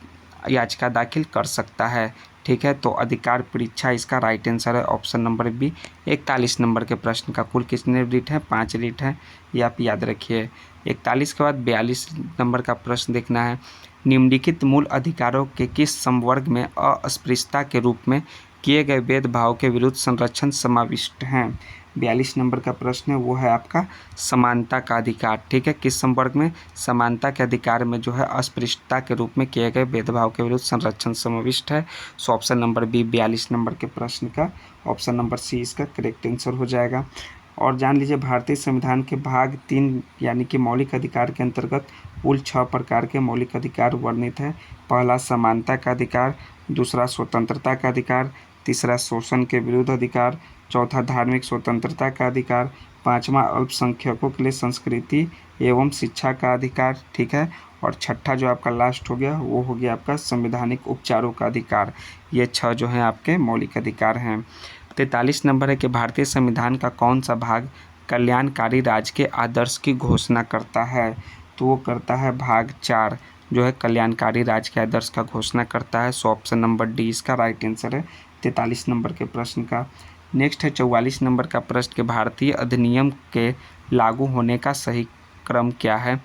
याचिका दाखिल कर सकता है, ठीक है। तो अधिकार परीक्षा इसका राइट आंसर है ऑप्शन नंबर बी 41 नंबर के प्रश्न का। कुल कितने रीट हैं, 5 रीट हैं, ये आप याद रखिए। 41 के बाद 42 नंबर का प्रश्न देखना है, निम्नलिखित मूल अधिकारों के किस संवर्ग में अस्पृश्यता के रूप में किए गए भेदभाव के विरुद्ध संरक्षण समाविष्ट हैं। 42 नंबर का प्रश्न है वो है आपका समानता का अधिकार, ठीक है। किस संवर्ग में, समानता के अधिकार में जो है अस्पृश्यता के रूप में किए गए भेदभाव के विरुद्ध संरक्षण समाविष्ट है। सो ऑप्शन नंबर बी 42 नंबर के प्रश्न का ऑप्शन नंबर सी इसका करेक्ट आंसर हो जाएगा। और जान लीजिए भारतीय संविधान के भाग 3 यानी कि मौलिक अधिकार के अंतर्गत कुल 6 प्रकार के मौलिक अधिकार वर्णित है। पहला समानता का अधिकार, दूसरा स्वतंत्रता का अधिकार, तीसरा शोषण के विरुद्ध अधिकार, चौथा धार्मिक स्वतंत्रता का अधिकार, पाँचवा अल्पसंख्यकों के लिए संस्कृति एवं शिक्षा का अधिकार, ठीक है। और छठा जो आपका लास्ट हो गया वो हो गया आपका संवैधानिक उपचारों का अधिकार। ये 6 जो हैं आपके मौलिक अधिकार हैं। 43 नंबर है कि भारतीय संविधान का कौन सा भाग कल्याणकारी राज्य के आदर्श की घोषणा करता है, तो वो करता है भाग 4 जो है कल्याणकारी राज्य के आदर्श का घोषणा करता है। सो ऑप्शन नंबर डी इसका राइट आंसर है 43 नंबर के प्रश्न का। नेक्स्ट है 44 नंबर का प्रश्न कि भारतीय अधिनियम के लागू होने का सही क्रम क्या है।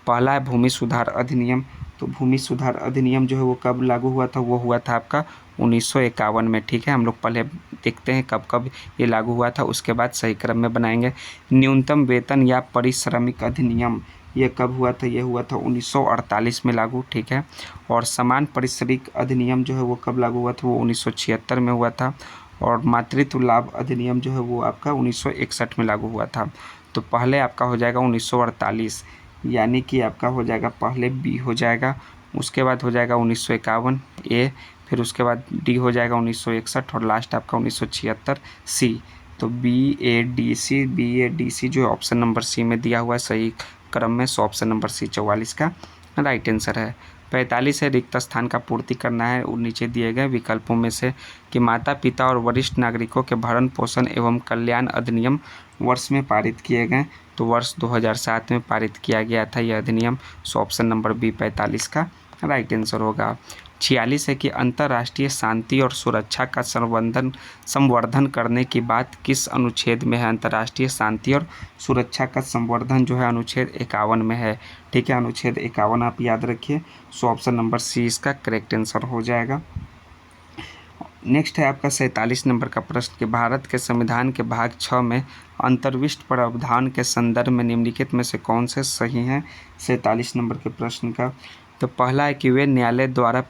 पहला है भूमि सुधार अधिनियम, तो भूमि सुधार अधिनियम जो है वो कब लागू हुआ था, वो हुआ था आपका 1951 में, ठीक है। हम लोग पहले देखते हैं कब कब ये लागू हुआ था, उसके बाद सही क्रम में बनाएंगे। न्यूनतम वेतन या परिश्रमिक अधिनियम ये कब हुआ था, ये हुआ था 1948 में लागू, ठीक है। और समान पारिश्रमिक अधिनियम जो है वो कब लागू हुआ था, वो 1976 में हुआ था। और मातृत्व लाभ अधिनियम जो है वो आपका 1961 में लागू हुआ था। तो पहले आपका हो जाएगा 1948 यानी कि आपका हो जाएगा पहले बी हो जाएगा, उसके बाद हो जाएगा 1951 ए, फिर उसके बाद डी हो जाएगा 1961 और लास्ट आपका 1976 सी। तो बी ए डी सी जो ऑप्शन नंबर सी में दिया हुआ है सही क्रम में। सो ऑप्शन नंबर सी 44 का राइट आंसर है। 45 है रिक्त स्थान का पूर्ति करना है नीचे दिए गए विकल्पों में से कि माता पिता और वरिष्ठ नागरिकों के भरण पोषण एवं कल्याण अधिनियम वर्ष में पारित किए गए, तो वर्ष 2007 में पारित किया गया था यह अधिनियम। सो ऑप्शन नंबर बी 45 का राइट आंसर होगा। 46 है कि अंतर्राष्ट्रीय शांति और सुरक्षा का संवर्धन करने की बात किस अनुच्छेद में है। अंतर्राष्ट्रीय शांति और सुरक्षा का संवर्धन जो है अनुच्छेद 51 में है। ठीक है, अनुच्छेद 51 आप याद रखिए। सो ऑप्शन नंबर सी इसका करेक्ट आंसर हो जाएगा। नेक्स्ट है आपका 47 नंबर का प्रश्न कि भारत के संविधान के भाग 6 में अंतर्विष्ट प्रावधान के संदर्भ में निम्नलिखित में से कौन से सही हैं। 47 नंबर के प्रश्न का तो पहला है कि वे न्यायालय द्वारा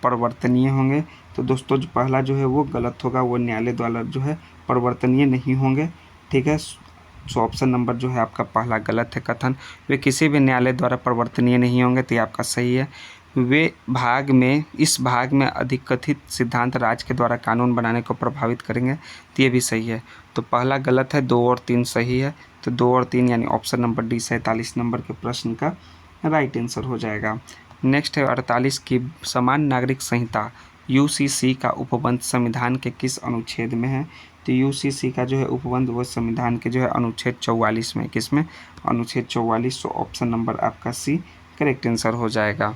परिवर्तनीय होंगे। तो दोस्तों जो पहला जो है वो गलत होगा, वो न्यायालय द्वारा जो है परिवर्तनीय नहीं होंगे। ठीक है, सो ऑप्शन नंबर जो है आपका पहला गलत है कथन। वे किसी भी न्यायालय द्वारा परिवर्तनीय नहीं होंगे, तो ये आपका सही है। वे इस भाग में अधिकथित सिद्धांत राज्य के द्वारा कानून बनाने को प्रभावित करेंगे, तो ये भी सही है। तो पहला गलत है, 2 और 3 सही है। तो 2 और 3 यानी ऑप्शन नंबर डी 47 नंबर के प्रश्न का राइट आंसर हो जाएगा। नेक्स्ट है 48 की समान नागरिक संहिता यूसीसी का उपबंध संविधान के किस अनुच्छेद में है। तो यूसीसी का जो है उपबंध वो संविधान के जो है अनुच्छेद 44 में, किसमें, अनुच्छेद 44। तो ऑप्शन नंबर आपका सी करेक्ट आंसर हो जाएगा।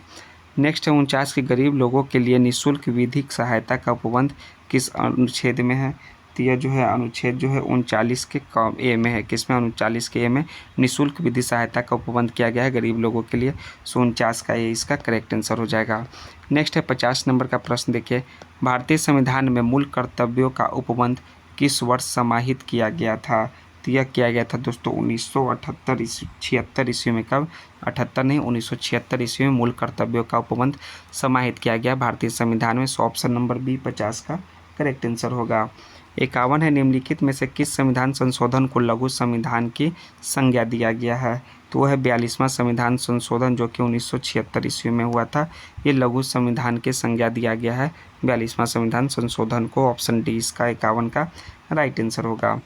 नेक्स्ट है 49 के गरीब लोगों के लिए निःशुल्क विधिक सहायता का उपबंध किस अनुच्छेद में है। तो यह जो है अनुच्छेद जो है 39 के ए में है, किसमें, 39 के ए में निःशुल्क विधि सहायता का उपबंध किया गया है गरीब लोगों के लिए। सो 49 का ए इसका करेक्ट आंसर हो जाएगा। नेक्स्ट है 50 नंबर का प्रश्न देखिए, भारतीय संविधान में मूल कर्तव्यों का उपबंध किस वर्ष समाहित किया गया था। तो यह किया गया था दोस्तों 1976 ईस्वी में। कब, 78 नहीं, 1976 ईस्वी में मूल कर्तव्यों का उपबंध समाहित किया गया भारतीय संविधान में। सो ऑप्शन नंबर बी 50 का करेक्ट आंसर होगा। 51 है निम्नलिखित में से किस संविधान संशोधन को लघु संविधान की संज्ञा दिया गया है। तो वह है 42वां संविधान संशोधन जो कि 1976 ईस्वी में हुआ था। ये लघु संविधान की संज्ञा दिया गया है 42वां संविधान संशोधन को। ऑप्शन डी इसका 51 का राइट आंसर होगा।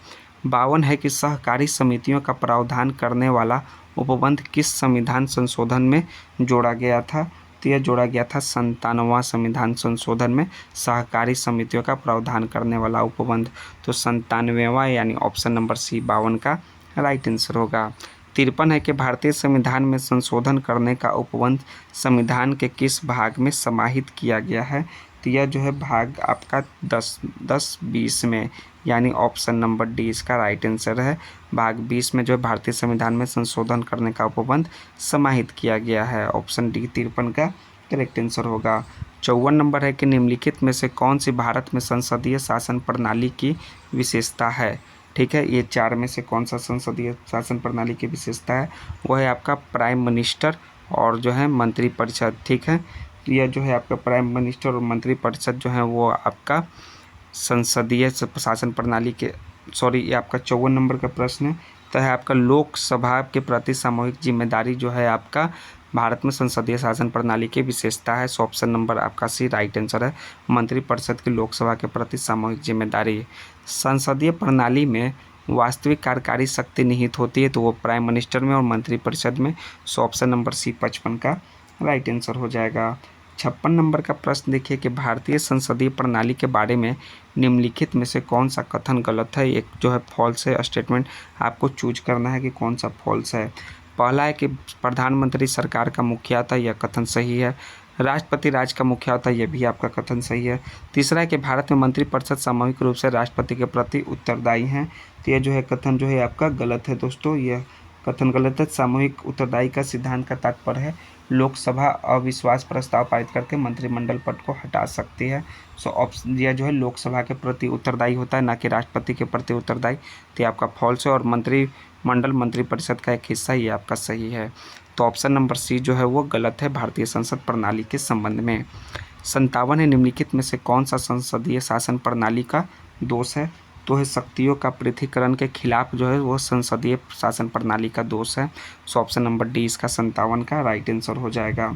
52 है कि सहकारी समितियों का प्रावधान करने वाला उपबंध किस संविधान संशोधन में जोड़ा गया था। तो यह जोड़ा गया था 97वां संविधान संशोधन में सहकारी समितियों का प्रावधान करने वाला उपबंध। तो 97वां यानी ऑप्शन नंबर सी 52 का राइट आंसर होगा। 53 है कि भारतीय संविधान में संशोधन करने का उपबंध संविधान के किस भाग में समाहित किया गया है। तो यह जो है भाग आपका 10-20 में, यानी ऑप्शन नंबर डी इसका राइट आंसर है। भाग 20 में जो है भारतीय संविधान में संशोधन करने का उपबंध समाहित किया गया है। ऑप्शन डी 53 का करेक्ट आंसर होगा। 54 नंबर है कि निम्नलिखित में से कौन सी भारत में संसदीय शासन प्रणाली की विशेषता है। ठीक है, ये 4 में से कौन सा संसदीय शासन प्रणाली की विशेषता है। वह है आपका प्राइम मिनिस्टर और जो है मंत्रिपरिषद। ठीक है, यह जो है आपका प्राइम मिनिस्टर और मंत्रिपरिषद जो है वो आपका संसदीय शासन प्रणाली के, ये आपका 54 नंबर का प्रश्न है। तो है आपका लोकसभा के प्रति सामूहिक जिम्मेदारी जो है आपका भारत में संसदीय शासन प्रणाली की विशेषता है। सो ऑप्शन नंबर आपका सी राइट आंसर है। मंत्रिपरिषद की लोकसभा के प्रति सामूहिक जिम्मेदारी। संसदीय प्रणाली में वास्तविक कार्यकारी शक्ति निहित होती है, तो वो प्राइम मिनिस्टर में और मंत्रिपरिषद में। सो ऑप्शन नंबर सी 55 का राइट आंसर हो जाएगा। 56 नंबर का प्रश्न देखिए कि भारतीय संसदीय प्रणाली के बारे में निम्नलिखित में से कौन सा कथन गलत है। एक जो है फॉल्स है स्टेटमेंट, आपको चूज करना है कि कौन सा फॉल्स है। पहला है कि प्रधानमंत्री सरकार का मुखिया था, यह कथन सही है। राष्ट्रपति राज्य का मुखिया होता है, यह भी आपका कथन सही है। तीसरा है कि भारत में मंत्रिपरिषद सामूहिक रूप से राष्ट्रपति के प्रति उत्तरदायी हैं, तो यह जो है कथन जो है आपका गलत है दोस्तों, यह कथन गलत है। सामूहिक उत्तरदायी का सिद्धांत का तात्पर्य है लोकसभा अविश्वास प्रस्ताव पारित करके मंत्रिमंडल पद को हटा सकती है। सो ऑप्शन यह जो है लोकसभा के प्रति उत्तरदायी होता है, ना कि राष्ट्रपति के प्रति उत्तरदायी, तो ये आपका फॉल्स है। और मंत्रिमंडल मंत्रिपरिषद का एक हिस्सा, ये आपका सही है। तो ऑप्शन नंबर सी जो है वो गलत है भारतीय संसद प्रणाली के संबंध में। 57 है निम्नलिखित में से कौन सा संसदीय शासन प्रणाली का दोष है। तो है शक्तियों का पृथकीकरण के खिलाफ जो है वो संसदीय शासन प्रणाली का दोष है। सो ऑप्शन नंबर डी इसका 57 का राइट आंसर हो जाएगा।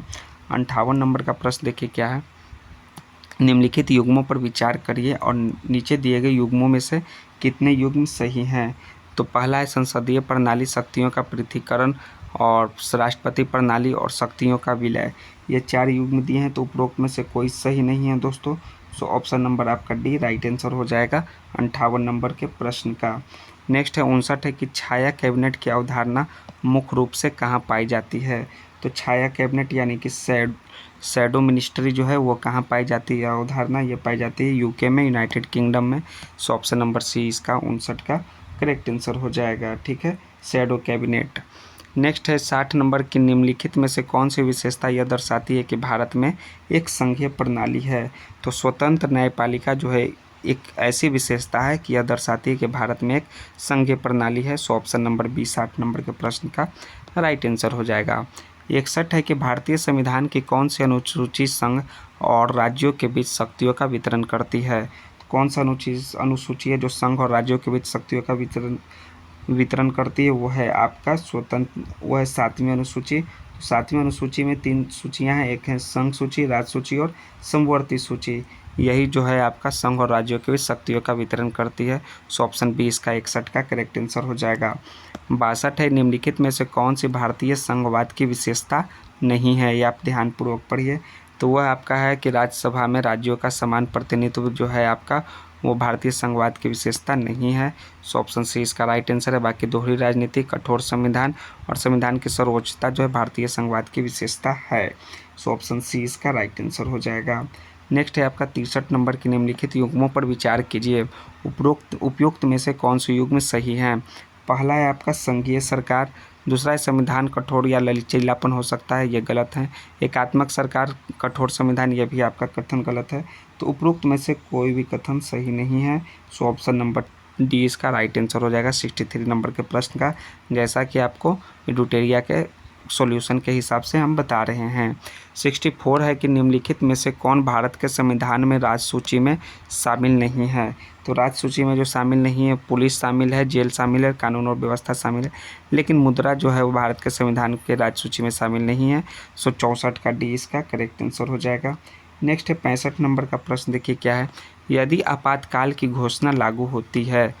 58 नंबर का प्रश्न देखिए क्या है, निम्नलिखित युग्मों पर विचार करिए और नीचे दिए गए युग्मों में से कितने युग्म सही हैं। तो पहला है संसदीय प्रणाली, शक्तियों का पृथकीकरण और राष्ट्रपति प्रणाली और शक्तियों का विलय। ये 4 युग्म दिए हैं, तो उपरोक्त में से कोई सही नहीं है दोस्तों। सो ऑप्शन नंबर आपका डी राइट आंसर हो जाएगा 58 नंबर के प्रश्न का। नेक्स्ट है 59 है कि छाया कैबिनेट की अवधारणा मुख्य रूप से कहाँ पाई जाती है। तो छाया कैबिनेट यानी कि शैडो मिनिस्ट्री जो है वो कहाँ पाई जाती है अवधारणा, ये पाई जाती है यूके में, यूनाइटेड किंगडम में। सो ऑप्शन नंबर सी इसका 59 का करेक्ट आंसर हो जाएगा। ठीक है, शैडो कैबिनेट। नेक्स्ट है 60 नंबर की निम्नलिखित में से कौन सी विशेषता यह दर्शाती है कि भारत में एक संघीय प्रणाली है। तो स्वतंत्र न्यायपालिका जो है एक ऐसी विशेषता है कि यह दर्शाती है कि भारत में एक संघीय प्रणाली है। सो ऑप्शन नंबर बी 60 नंबर के प्रश्न का राइट आंसर हो जाएगा। 61 है कि भारतीय संविधान की कौन सी अनुसूची संघ और राज्यों के बीच शक्तियों का वितरण करती है। कौन सा अनुसूची है जो संघ और राज्यों के बीच शक्तियों का वितरण करती है, वो है आपका स्वतंत्र, वो है 7वीं अनुसूची। तो 7वीं अनुसूची में 3 सूचियां हैं, एक है संघ सूची, राज्य सूची और समवर्ती सूची। यही जो है आपका संघ और राज्यों के बीच शक्तियों का वितरण करती है। सो ऑप्शन बी इसका 61 का करेक्ट आंसर हो जाएगा। 62 है निम्नलिखित में से कौन सी भारतीय संघवाद की विशेषता नहीं है, ये आप ध्यानपूर्वक पढ़िए। तो वह आपका है कि राज्यसभा में राज्यों का समान प्रतिनिधित्व जो है आपका वो भारतीय संघवाद की विशेषता नहीं है। सो ऑप्शन सी इसका राइट आंसर है। बाकी दोहरी राजनीति, कठोर संविधान और संविधान की सर्वोच्चता जो है भारतीय संघवाद की विशेषता है। सो ऑप्शन सी इसका राइट आंसर हो जाएगा। नेक्स्ट है आपका 63 नंबर की निम्नलिखित युग्मों पर विचार कीजिए। उपयुक्त में से कौन से युग्म सही हैं। पहला है आपका संघीय सरकार, दूसरा है संविधान कठोर या लचीलापन हो सकता है, ये गलत है। एकात्मक सरकार, कठोर संविधान, यह भी आपका कथन गलत है। तो उपरोक्त में से कोई भी कथन सही नहीं है। सो ऑप्शन नंबर डी इसका राइट आंसर हो जाएगा 63 नंबर के प्रश्न का, जैसा कि आपको एडुटेरिया के सॉल्यूशन के हिसाब से हम बता रहे हैं। 64 है कि निम्नलिखित में से कौन भारत के संविधान में राज्य सूची में शामिल नहीं है। तो राज्य सूची में जो शामिल नहीं है, पुलिस शामिल है, जेल शामिल है, कानून और व्यवस्था शामिल है, लेकिन मुद्रा जो है वो भारत के संविधान के राज्य सूची में शामिल नहीं है। सो 64 का डी इसका करेक्ट आंसर हो जाएगा। नेक्स्ट है 65 नंबर का प्रश्न, देखिए क्या है। यदि आपातकाल की घोषणा लागू होती है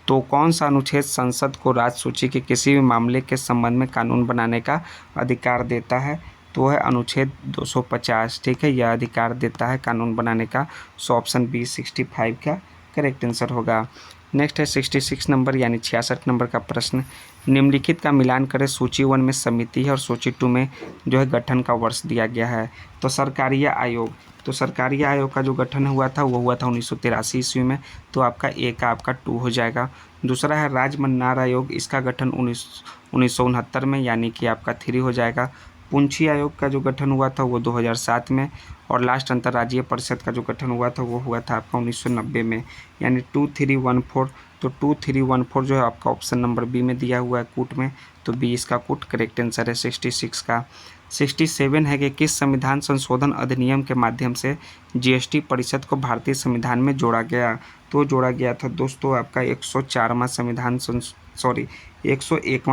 तो कौन सा अनुच्छेद संसद को राज्य सूची के किसी भी मामले के संबंध में कानून बनाने का अधिकार देता है। तो वह अनुच्छेद 250, ठीक है, यह अधिकार देता है कानून बनाने का। सो ऑप्शन बी 65 का करेक्ट आंसर होगा। नेक्स्ट है 66 नंबर यानी 66 नंबर का प्रश्न, निम्नलिखित का मिलान करें। सूची 1 में समिति है और सूची 2 में जो है गठन का वर्ष दिया गया है। तो सरकारी आयोग, तो सरकारी आयोग का जो गठन हुआ था वो हुआ था 1983 ईस्वी में, तो आपका ए का आपका 2 हो जाएगा। दूसरा है राजमन्नार आयोग, इसका गठन 1969 में यानी कि आपका 3 हो जाएगा। पुंछी आयोग का जो गठन हुआ था वो 2007 में, और लास्ट अंतर्राज्यीय परिषद का जो गठन हुआ था वो हुआ था आपका 1990 में, यानी 2314। तो 2314 जो है आपका ऑप्शन नंबर बी में दिया हुआ है कूट में, तो बी इसका कूट करेक्ट आंसर है 66 का। 67 है कि किस संविधान संशोधन अधिनियम के माध्यम से जीएसटी परिषद को भारतीय संविधान में जोड़ा गया। तो जोड़ा गया था दोस्तों आपका 101वां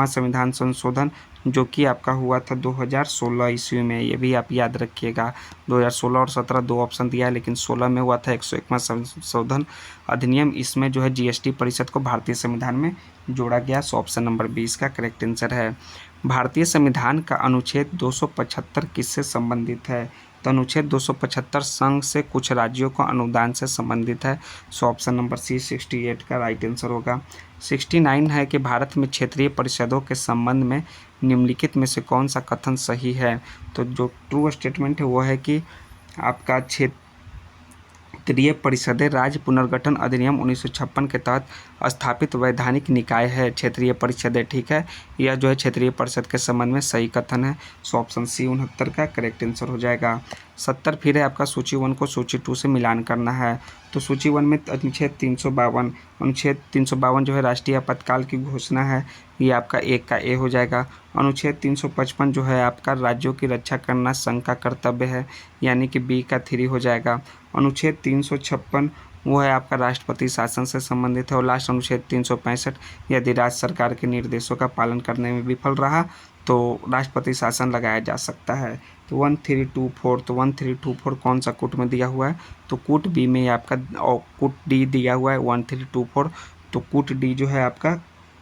संविधान संशोधन, जो कि आपका हुआ था 2016 ईस्वी में। ये भी आप याद रखिएगा, 2016 और 17 दो ऑप्शन दिया है, लेकिन 16 में हुआ था 101वां संशोधन अधिनियम। इसमें जो है जीएसटी परिषद को भारतीय संविधान में जोड़ा गया। सो ऑप्शन नंबर 20 का करेक्ट आंसर है। भारतीय संविधान का अनुच्छेद 275 किससे संबंधित है। तो अनुच्छेद 275 संघ से कुछ राज्यों को अनुदान से संबंधित है। सो ऑप्शन नंबर सी 68 का राइट आंसर होगा। 69 है कि भारत में क्षेत्रीय परिषदों के संबंध में निम्नलिखित में से कौन सा कथन सही है। तो जो ट्रू स्टेटमेंट है वो है कि आपका क्षेत्रीय परिषदें राज्य पुनर्गठन अधिनियम 1956 के तहत स्थापित वैधानिक निकाय है क्षेत्रीय परिषदें, ठीक है। यह जो है क्षेत्रीय परिषद के संबंध में सही कथन है। सो ऑप्शन सी 69 का करेक्ट आंसर हो जाएगा। 70 फिर है आपका सूची 1 को सूची 2 से मिलान करना है। तो सूची 1 में अनुच्छेद 352 जो है राष्ट्रीय आपातकाल की घोषणा है, ये आपका एक का ए हो जाएगा। अनुच्छेद 355 जो है आपका राज्यों की रक्षा करना संघ का कर्तव्य है, यानी कि बी का 3 हो जाएगा। अनुच्छेद 356 वो है आपका राष्ट्रपति शासन से संबंधित है। और लास्ट अनुच्छेद 365, यदि राज्य सरकार के निर्देशों का पालन करने में विफल रहा तो राष्ट्रपति शासन लगाया जा सकता है। तो 1324, तो 1324 कौन सा कूट में दिया हुआ है। तो कूट बी में आपका कूट डी दिया हुआ है 1324, तो कूट डी जो है आपका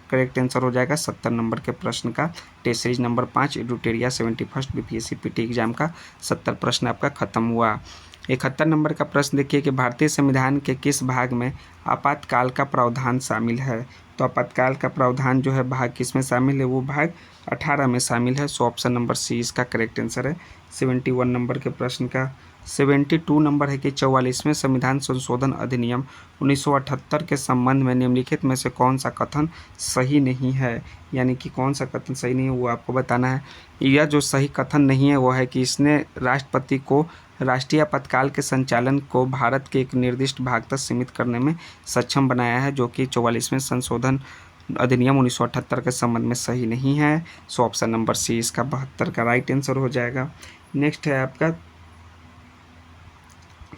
करेक्ट आंसर हो जाएगा 70 नंबर के प्रश्न का। Test series number 5 Eduteria 71 BPSC PT exam का 70 प्रश्न आपका खत्म हुआ। 71 नंबर का प्रश्न देखिए कि भारतीय संविधान के किस भाग में आपातकाल का प्रावधान शामिल है। तो तो आपातकाल का प्रावधान जो है भाग किस में शामिल है, वो भाग 18 में शामिल है। सो ऑप्शन नंबर सी इसका करेक्ट आंसर है 71 नंबर के प्रश्न का। 72 नंबर है कि 44वें संविधान संशोधन अधिनियम 1978 के संबंध में निम्नलिखित में से कौन सा कथन सही नहीं है, यानी कि कौन सा कथन सही नहीं है वो आपको बताना है। यह जो सही कथन नहीं है वो है कि इसने राष्ट्रपति को राष्ट्रीय आपातकाल के संचालन को भारत के एक निर्दिष्ट भाग तक सीमित करने में सक्षम बनाया है, जो कि 44वें संशोधन अधिनियम 1978 के संबंध में सही नहीं है। सो ऑप्शन नंबर सी इसका 72 का राइट आंसर हो जाएगा। नेक्स्ट है आपका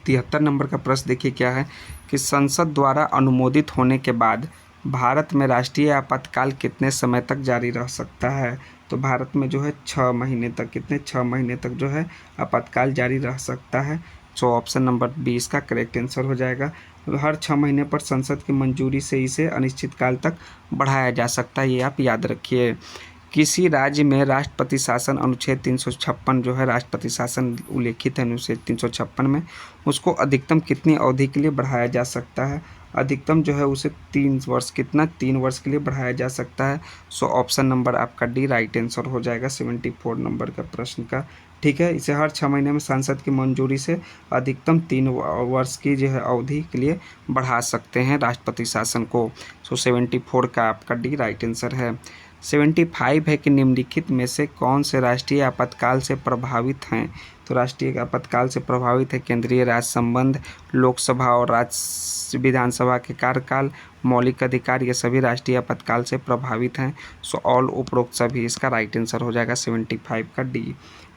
73 नंबर का प्रश्न। देखिए क्या है कि संसद द्वारा अनुमोदित होने के बाद भारत में राष्ट्रीय आपातकाल कितने समय तक जारी रह सकता है। तो भारत में जो है 6 महीने तक, कितने 6 महीने तक जो है आपातकाल जारी रह सकता है। सो ऑप्शन नंबर बी इसका करेक्ट आंसर हो जाएगा। हर 6 महीने पर संसद की मंजूरी से इसे अनिश्चित काल तक बढ़ाया जा सकता है, ये आप याद रखिए। किसी राज्य में राष्ट्रपति शासन अनुच्छेद 356 जो है राष्ट्रपति शासन उल्लेखित है अनुच्छेद 356 में, उसको अधिकतम कितनी अवधि के लिए बढ़ाया जा सकता है। अधिकतम जो है उसे 3 वर्ष, कितना 3 वर्ष के लिए बढ़ाया जा सकता है। सो ऑप्शन नंबर आपका डी राइट आंसर हो जाएगा 74 नंबर का प्रश्न का। ठीक है, इसे हर 6 महीने में सांसद की मंजूरी से अधिकतम 3 वर्ष की जो है अवधि के लिए बढ़ा सकते हैं राष्ट्रपति शासन को। सो 74 का आपका डी राइट आंसर है। 75 है कि निम्नलिखित में से कौन से राष्ट्रीय आपातकाल से प्रभावित हैं। तो राष्ट्रीय आपातकाल से प्रभावित है केंद्रीय राज्य संबंध, लोकसभा और राज्य विधानसभा के कार्यकाल, मौलिक अधिकार, ये सभी राष्ट्रीय आपातकाल से प्रभावित हैं। सो ऑल उपरोक्त सभी इसका राइट आंसर हो जाएगा 75 का डी।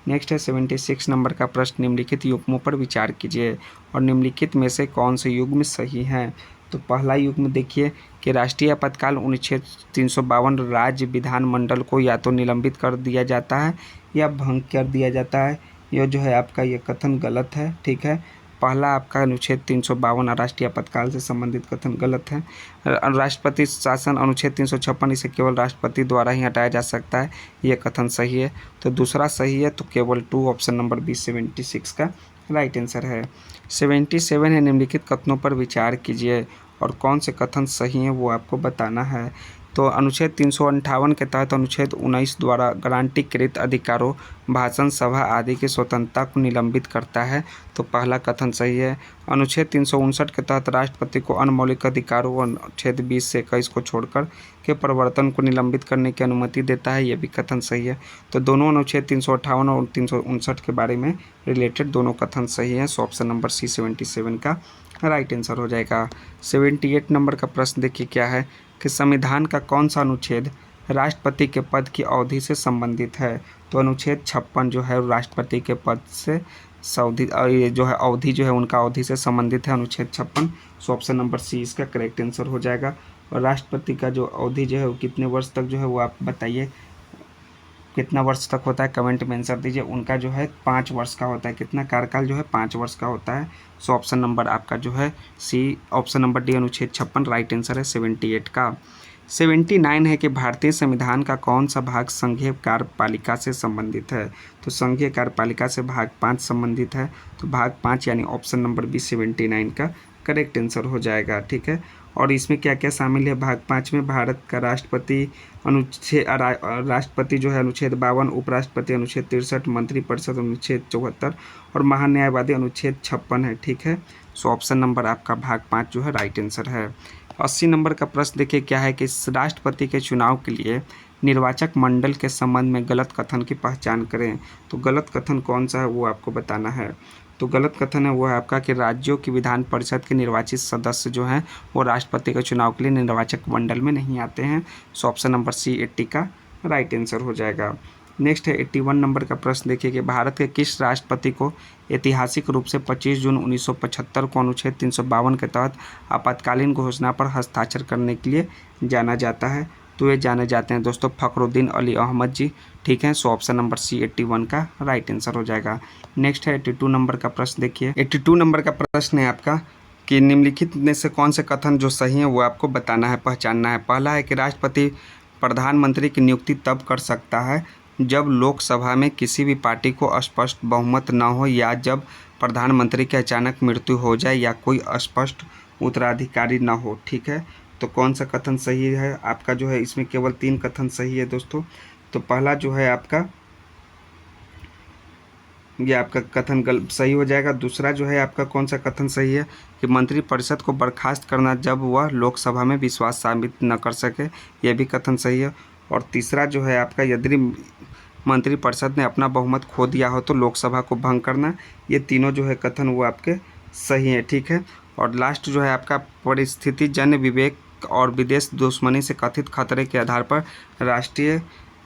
नेक्स्ट है 76 नंबर का प्रश्न। निम्नलिखित युग्मों पर विचार कीजिए और निम्नलिखित में से कौन से युग्म सही हैं। तो पहला युग्म देखिए कि राष्ट्रीय आपातकाल अनुच्छेद 352 राज्य विधानमंडल को या तो निलंबित कर दिया जाता है या भंग कर दिया जाता है। यह जो है आपका ये कथन गलत है। ठीक है, पहला आपका अनुच्छेद 352 राष्ट्रीय आपातकाल से संबंधित कथन गलत है। राष्ट्रपति शासन अनुच्छेद 356 इसे केवल राष्ट्रपति द्वारा ही हटाया जा सकता है, ये कथन सही है। तो दूसरा सही है, तो केवल 2 ऑप्शन नंबर बी 76 का राइट आंसर है। 77 है निम्नलिखित कथनों पर विचार कीजिए और कौन से कथन सही हैं वो आपको बताना है। तो अनुच्छेद 358 के तहत अनुच्छेद 19 द्वारा गारंटीकृत अधिकारों, भाषण, सभा आदि की स्वतंत्रता को निलंबित करता है। तो पहला कथन सही है। अनुच्छेद 359 के तहत राष्ट्रपति को अन्य मौलिक अधिकारों व अनुच्छेद 20 से 21 को छोड़कर के परिवर्तन को निलंबित करने की अनुमति देता है, यह भी कथन सही है। तो दोनों अनुच्छेद 358 और 359 के बारे में रिलेटेड दोनों कथन सही हैं। सो ऑप्शन नंबर सी 77 का राइट आंसर हो जाएगा। 78 नंबर का प्रश्न देखिए क्या है कि संविधान का कौन सा अनुच्छेद राष्ट्रपति के पद की अवधि से संबंधित है। तो अनुच्छेद 56 जो है राष्ट्रपति के पद से ये जो है अवधि जो है उनका अवधि से संबंधित है, अनुच्छेद 56। सो ऑप्शन नंबर सी इसका करेक्ट आंसर हो जाएगा। और राष्ट्रपति का जो अवधि जो है वो कितने वर्ष तक जो है वो आप बताइए कितना वर्ष तक होता है, कमेंट में आंसर दीजिए। उनका जो है 5 वर्ष का होता है, कितना कार्यकाल जो है 5 वर्ष का होता है। सो ऑप्शन नंबर आपका जो है सी ऑप्शन नंबर डी अनुच्छेद 56 राइट आंसर है 78 का। 79 है कि भारतीय संविधान का कौन सा भाग संघीय कार्यपालिका से संबंधित है। तो संघीय कार्यपालिका से भाग 5 संबंधित है। तो भाग 5 यानी ऑप्शन नंबर बी 79 का करेक्ट आंसर हो जाएगा। ठीक है, और इसमें क्या क्या शामिल है भाग 5 में, भारत का राष्ट्रपति राष्ट्रपति जो है अनुच्छेद 52, उपराष्ट्रपति अनुच्छेद 63, मंत्रिपरिषद अनुच्छेद 74 और महान्यायवादी अनुच्छेद 56 है। ठीक है, सो ऑप्शन नंबर आपका भाग 5 जो है राइट आंसर है। 80 नंबर का प्रश्न देखिए क्या है कि राष्ट्रपति के चुनाव के लिए निर्वाचक मंडल के संबंध में गलत कथन की पहचान करें। तो गलत कथन कौन सा है वो आपको बताना है। तो गलत कथन है वो है आपका कि राज्यों की विधान परिषद के निर्वाचित सदस्य जो हैं वो राष्ट्रपति के चुनाव के लिए निर्वाचक मंडल में नहीं आते हैं। सो ऑप्शन नंबर सी 80 का राइट आंसर हो जाएगा। नेक्स्ट है 81 नंबर का प्रश्न देखिए कि भारत के किस राष्ट्रपति को ऐतिहासिक रूप से 25 जून 1975 को अनुच्छेद 352 के तहत आपातकालीन घोषणा पर हस्ताक्षर करने के लिए जाना जाता है। तो ये जाने जाते हैं दोस्तों फखरुद्दीन अली अहमद जी। ठीक है, सो ऑप्शन नंबर सी 81 का राइट आंसर हो जाएगा। नेक्स्ट है 82 नंबर का प्रश्न देखिए। 82 नंबर का प्रश्न है आपका कि निम्नलिखित में से कौन से कथन जो सही हैं वो आपको बताना है, पहचानना है। पहला है कि राष्ट्रपति प्रधानमंत्री की नियुक्ति तब कर सकता है जब लोकसभा में किसी भी पार्टी को स्पष्ट बहुमत न हो या जब प्रधानमंत्री की अचानक मृत्यु हो जाए या कोई स्पष्ट उत्तराधिकारी न हो। ठीक है, तो कौन सा कथन सही है आपका जो है, इसमें केवल 3 कथन सही है दोस्तों। तो पहला जो है आपका ये आपका कथन गलत सही हो जाएगा। दूसरा जो है आपका कौन सा कथन सही है कि मंत्रिपरिषद को बर्खास्त करना जब वह लोकसभा में विश्वास साबित न कर सके, यह भी कथन सही है। और तीसरा जो है आपका यदि मंत्रिपरिषद ने अपना बहुमत खो दिया हो तो लोकसभा को भंग करना, ये तीनों जो है कथन वो आपके सही है, ठीक है। और लास्ट जो है आपका परिस्थितिजन्य विवेक और विदेश दुश्मनी से कथित खतरे के आधार पर राष्ट्रीय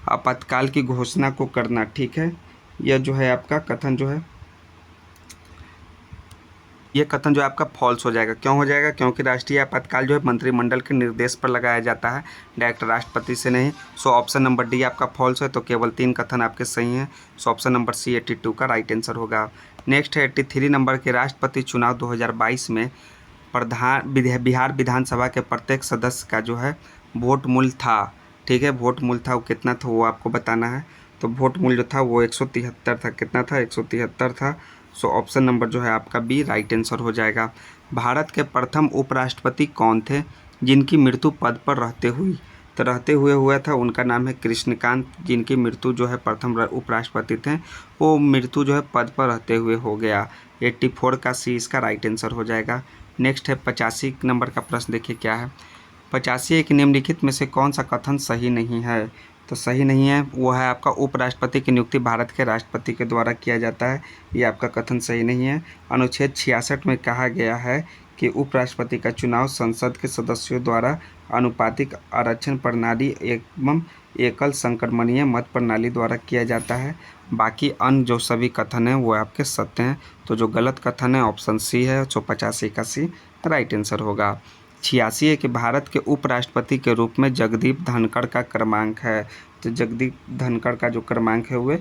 आपातकाल की घोषणा को करना, ठीक है। यह जो है आपका कथन जो है, यह कथन जो है आपका फॉल्स हो जाएगा। क्यों हो जाएगा? क्योंकि राष्ट्रीय आपातकाल जो है मंत्रिमंडल के निर्देश पर लगाया जाता है, डायरेक्ट राष्ट्रपति से नहीं। सो ऑप्शन नंबर डी आपका फॉल्स है, तो केवल 3 कथन आपके सही हैं। सो ऑप्शन नंबर सी 82 का राइट आंसर होगा। नेक्स्ट है 83 नंबर के राष्ट्रपति चुनाव 2022 में बिहार विधानसभा के प्रत्येक सदस्य का जो है वोट मूल्य था, ठीक है। वोट मूल्य था वो कितना था वो आपको बताना है। तो वोट मूल्य जो था वो 173 था। कितना था? 173 था। सो ऑप्शन नंबर जो है आपका बी राइट आंसर हो जाएगा। भारत के प्रथम उपराष्ट्रपति कौन थे जिनकी मृत्यु पद पर रहते हुई? तो रहते हुए हुआ था, उनका नाम है कृष्णकांत, जिनकी मृत्यु जो है प्रथम उपराष्ट्रपति थे, वो मृत्यु जो है पद पर रहते हुए हो गया। 84 का सी इसका राइट आंसर हो जाएगा। नेक्स्ट है 85 नंबर का प्रश्न, देखिए क्या है। 85 के निम्नलिखित में से कौन सा कथन सही नहीं है? तो सही नहीं है वो है आपका उपराष्ट्रपति की नियुक्ति भारत के राष्ट्रपति के द्वारा किया जाता है, ये आपका कथन सही नहीं है। अनुच्छेद 66 में कहा गया है कि उपराष्ट्रपति का चुनाव संसद के सदस्यों द्वारा अनुपातिक आरक्षण प्रणाली एवं एकल संक्रमणीय मत प्रणाली द्वारा किया जाता है। बाकी अन्य जो सभी कथन हैं वो आपके सत्य हैं। तो जो गलत कथन है ऑप्शन सी है, 85 का सी राइट आंसर होगा। 86 है कि भारत के उपराष्ट्रपति के रूप में जगदीप धनखड़ का क्रमांक है। तो जगदीप धनखड़ का जो क्रमांक है वो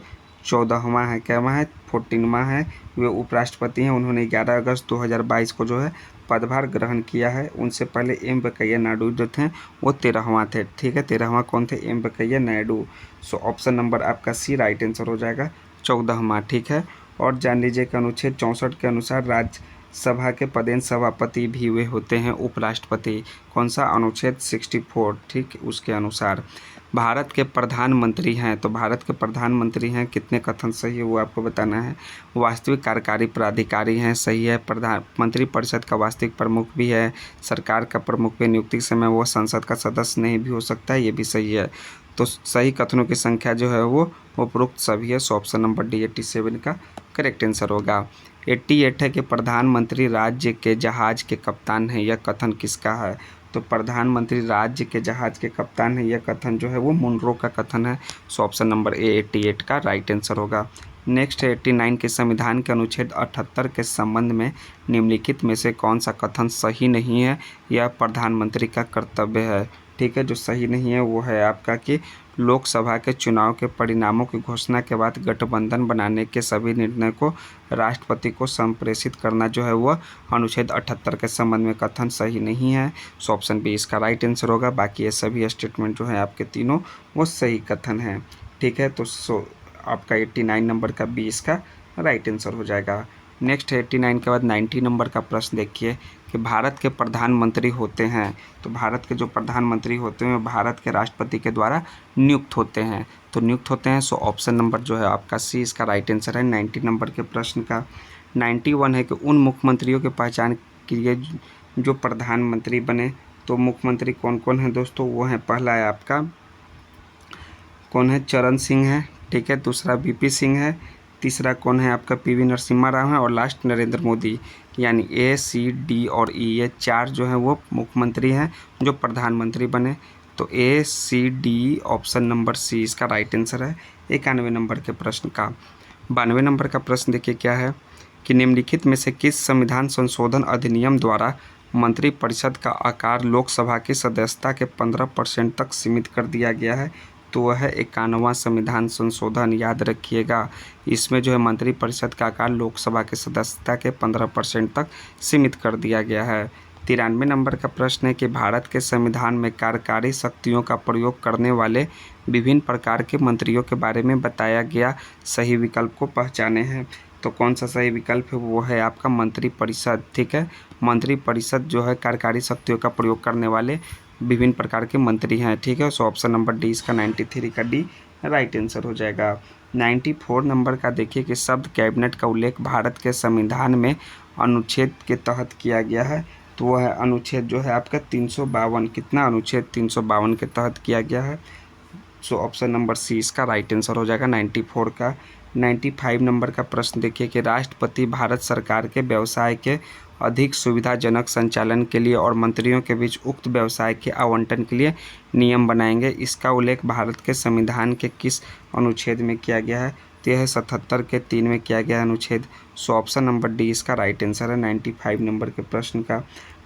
14वां है। कैवा है? 14वां है। वे उपराष्ट्रपति हैं। उन्होंने 11 अगस्त 2022 को जो है पदभार ग्रहण किया है। उनसे पहले एम वेंकैया नायडू जो थे वो 13वां थे, ठीक है। 13वां कौन थे? M Venkaiah Naidu. So option number आपका सी राइट आंसर हो जाएगा, 14वां, ठीक है। और जान लीजिए कि अनुच्छेद 64 के अनुसार राज्यसभा के पदेन सभापति भी वे होते हैं उपराष्ट्रपति। कौन सा? अनुच्छेद 64, ठीक, उसके अनुसार। भारत के प्रधानमंत्री हैं, तो भारत के प्रधानमंत्री हैं, कितने कथन सही है वो आपको बताना है। वास्तविक कार्यकारी प्राधिकारी हैं, सही है। मंत्रिपरिषद का वास्तविक प्रमुख भी है। सरकार का प्रमुख भी नियुक्ति के समय वो संसद का सदस्य नहीं भी हो सकता है, ये भी सही है। तो सही कथनों की संख्या जो है वो उपरोक्त सभी है। सो ऑप्शन नंबर डी 87 का करेक्ट आंसर होगा। 88 है कि प्रधानमंत्री राज्य के जहाज के कप्तान हैं, यह कथन किसका है? तो प्रधानमंत्री राज्य के जहाज के कप्तान है, यह कथन जो है वो मुनरो का कथन है। सो ऑप्शन नंबर ए 88 का राइट आंसर होगा। नेक्स्ट है 89 के संविधान के अनुच्छेद 78 के संबंध में निम्नलिखित में से कौन सा कथन सही नहीं है? यह प्रधानमंत्री का कर्तव्य है, ठीक है। जो सही नहीं है वो है आपका कि लोकसभा के चुनाव के परिणामों की घोषणा के बाद गठबंधन बनाने के सभी निर्णय को राष्ट्रपति को संप्रेषित करना जो है वह अनुच्छेद 78 के संबंध में कथन सही नहीं है। सो ऑप्शन बी इसका राइट आंसर होगा। बाकी ये सभी स्टेटमेंट जो है आपके तीनों वो सही कथन हैं, ठीक है। तो आपका 89 नंबर का बी इसका राइट आंसर हो जाएगा। नेक्स्ट 89 के बाद 90 नंबर का प्रश्न देखिए कि भारत के प्रधानमंत्री होते हैं, तो भारत के जो प्रधानमंत्री होते हैं भारत के राष्ट्रपति के द्वारा नियुक्त होते हैं, तो नियुक्त होते हैं। सो ऑप्शन नंबर जो है आपका सी इसका राइट आंसर है 90 नंबर के प्रश्न का। 91 है कि उन मुख्यमंत्रियों की पहचान के लिए जो प्रधानमंत्री बने। तो मुख्यमंत्री कौन कौन है दोस्तों? वो है, पहला है आपका कौन है? चरण सिंह है, ठीक है। दूसरा वीपी सिंह है। तीसरा कौन है? आपका पीवी नरसिम्हा राव है। और लास्ट नरेंद्र मोदी। यानी ए, सी, डी और ई, ये 4 जो हैं वो मुख्यमंत्री हैं जो प्रधानमंत्री बने। तो ए, सी, डी, ऑप्शन नंबर सी इसका राइट आंसर है 91 नंबर के प्रश्न का। 92 नंबर का प्रश्न देखिए क्या है कि निम्नलिखित में से किस संविधान संशोधन अधिनियम द्वारा मंत्रिपरिषद का आकार लोकसभा की सदस्यता के 15% तक सीमित कर दिया गया है? तो वह है 91वां संविधान संशोधन, याद रखिएगा। इसमें जो है मंत्रिपरिषद का आकार लोकसभा की सदस्यता के 15% तक सीमित कर दिया गया है। 93 नंबर का प्रश्न है कि भारत के संविधान में कार्यकारी शक्तियों का प्रयोग करने वाले विभिन्न प्रकार के मंत्रियों के बारे में बताया गया सही विकल्प को पहचाने हैं। तो कौन सा सही विकल्प है, वो है आपका मंत्रिपरिषद। ठीक है, मंत्रिपरिषद जो है कार्यकारी शक्तियों का प्रयोग करने वाले विभिन्न प्रकार के मंत्री हैं। ठीक है, सो ऑप्शन नंबर डी इसका 93 का डी राइट आंसर हो जाएगा। 94 नंबर का देखिए कि शब्द कैबिनेट का उल्लेख भारत के संविधान में अनुच्छेद के तहत किया गया है, तो वह है अनुच्छेद जो है आपका 352। कितना अनुच्छेद 352 के तहत किया गया है, सो ऑप्शन नंबर सी इसका राइट आंसर हो जाएगा 94 का। 95 नंबर का प्रश्न देखिए कि राष्ट्रपति भारत सरकार के व्यवसाय के अधिक सुविधाजनक संचालन के लिए और मंत्रियों के बीच उक्त व्यवसाय के आवंटन के लिए नियम बनाएंगे। इसका उल्लेख भारत के संविधान के किस अनुच्छेद में किया गया है, तो यह 77 के 3 में किया गया अनुच्छेद। सो ऑप्शन नंबर डी इसका राइट आंसर है 95 नंबर के प्रश्न का।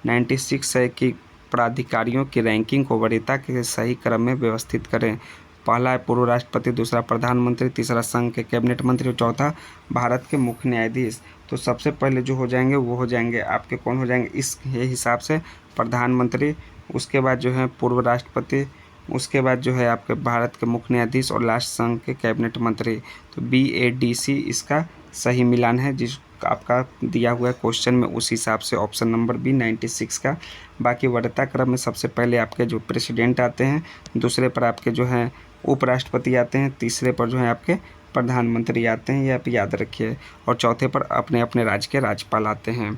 96 है कि प्राधिकारियों की रैंकिंग को वरीयता के सही क्रम में व्यवस्थित करें। पहला है पूर्व राष्ट्रपति, दूसरा प्रधानमंत्री, तीसरा संघ के कैबिनेट मंत्री और चौथा भारत के मुख्य न्यायाधीश। तो सबसे पहले जो हो जाएंगे वो हो जाएंगे आपके कौन हो जाएंगे इस हिसाब से, प्रधानमंत्री, उसके बाद जो है पूर्व राष्ट्रपति, उसके बाद जो है आपके भारत के मुख्य न्यायाधीश और लास्ट संघ के कैबिनेट मंत्री। तो BADC इसका सही मिलान है जिस आपका दिया हुआ है क्वेश्चन में, उस हिसाब से ऑप्शन नंबर बी 96 का। बाकी वरीयता क्रम में सबसे पहले आपके जो प्रेसिडेंट आते हैं, दूसरे पर आपके जो हैं उपराष्ट्रपति आते हैं, तीसरे पर जो है आपके प्रधानमंत्री आते हैं, ये आप याद रखिए, और चौथे पर अपने अपने राज्य के राज्यपाल आते हैं।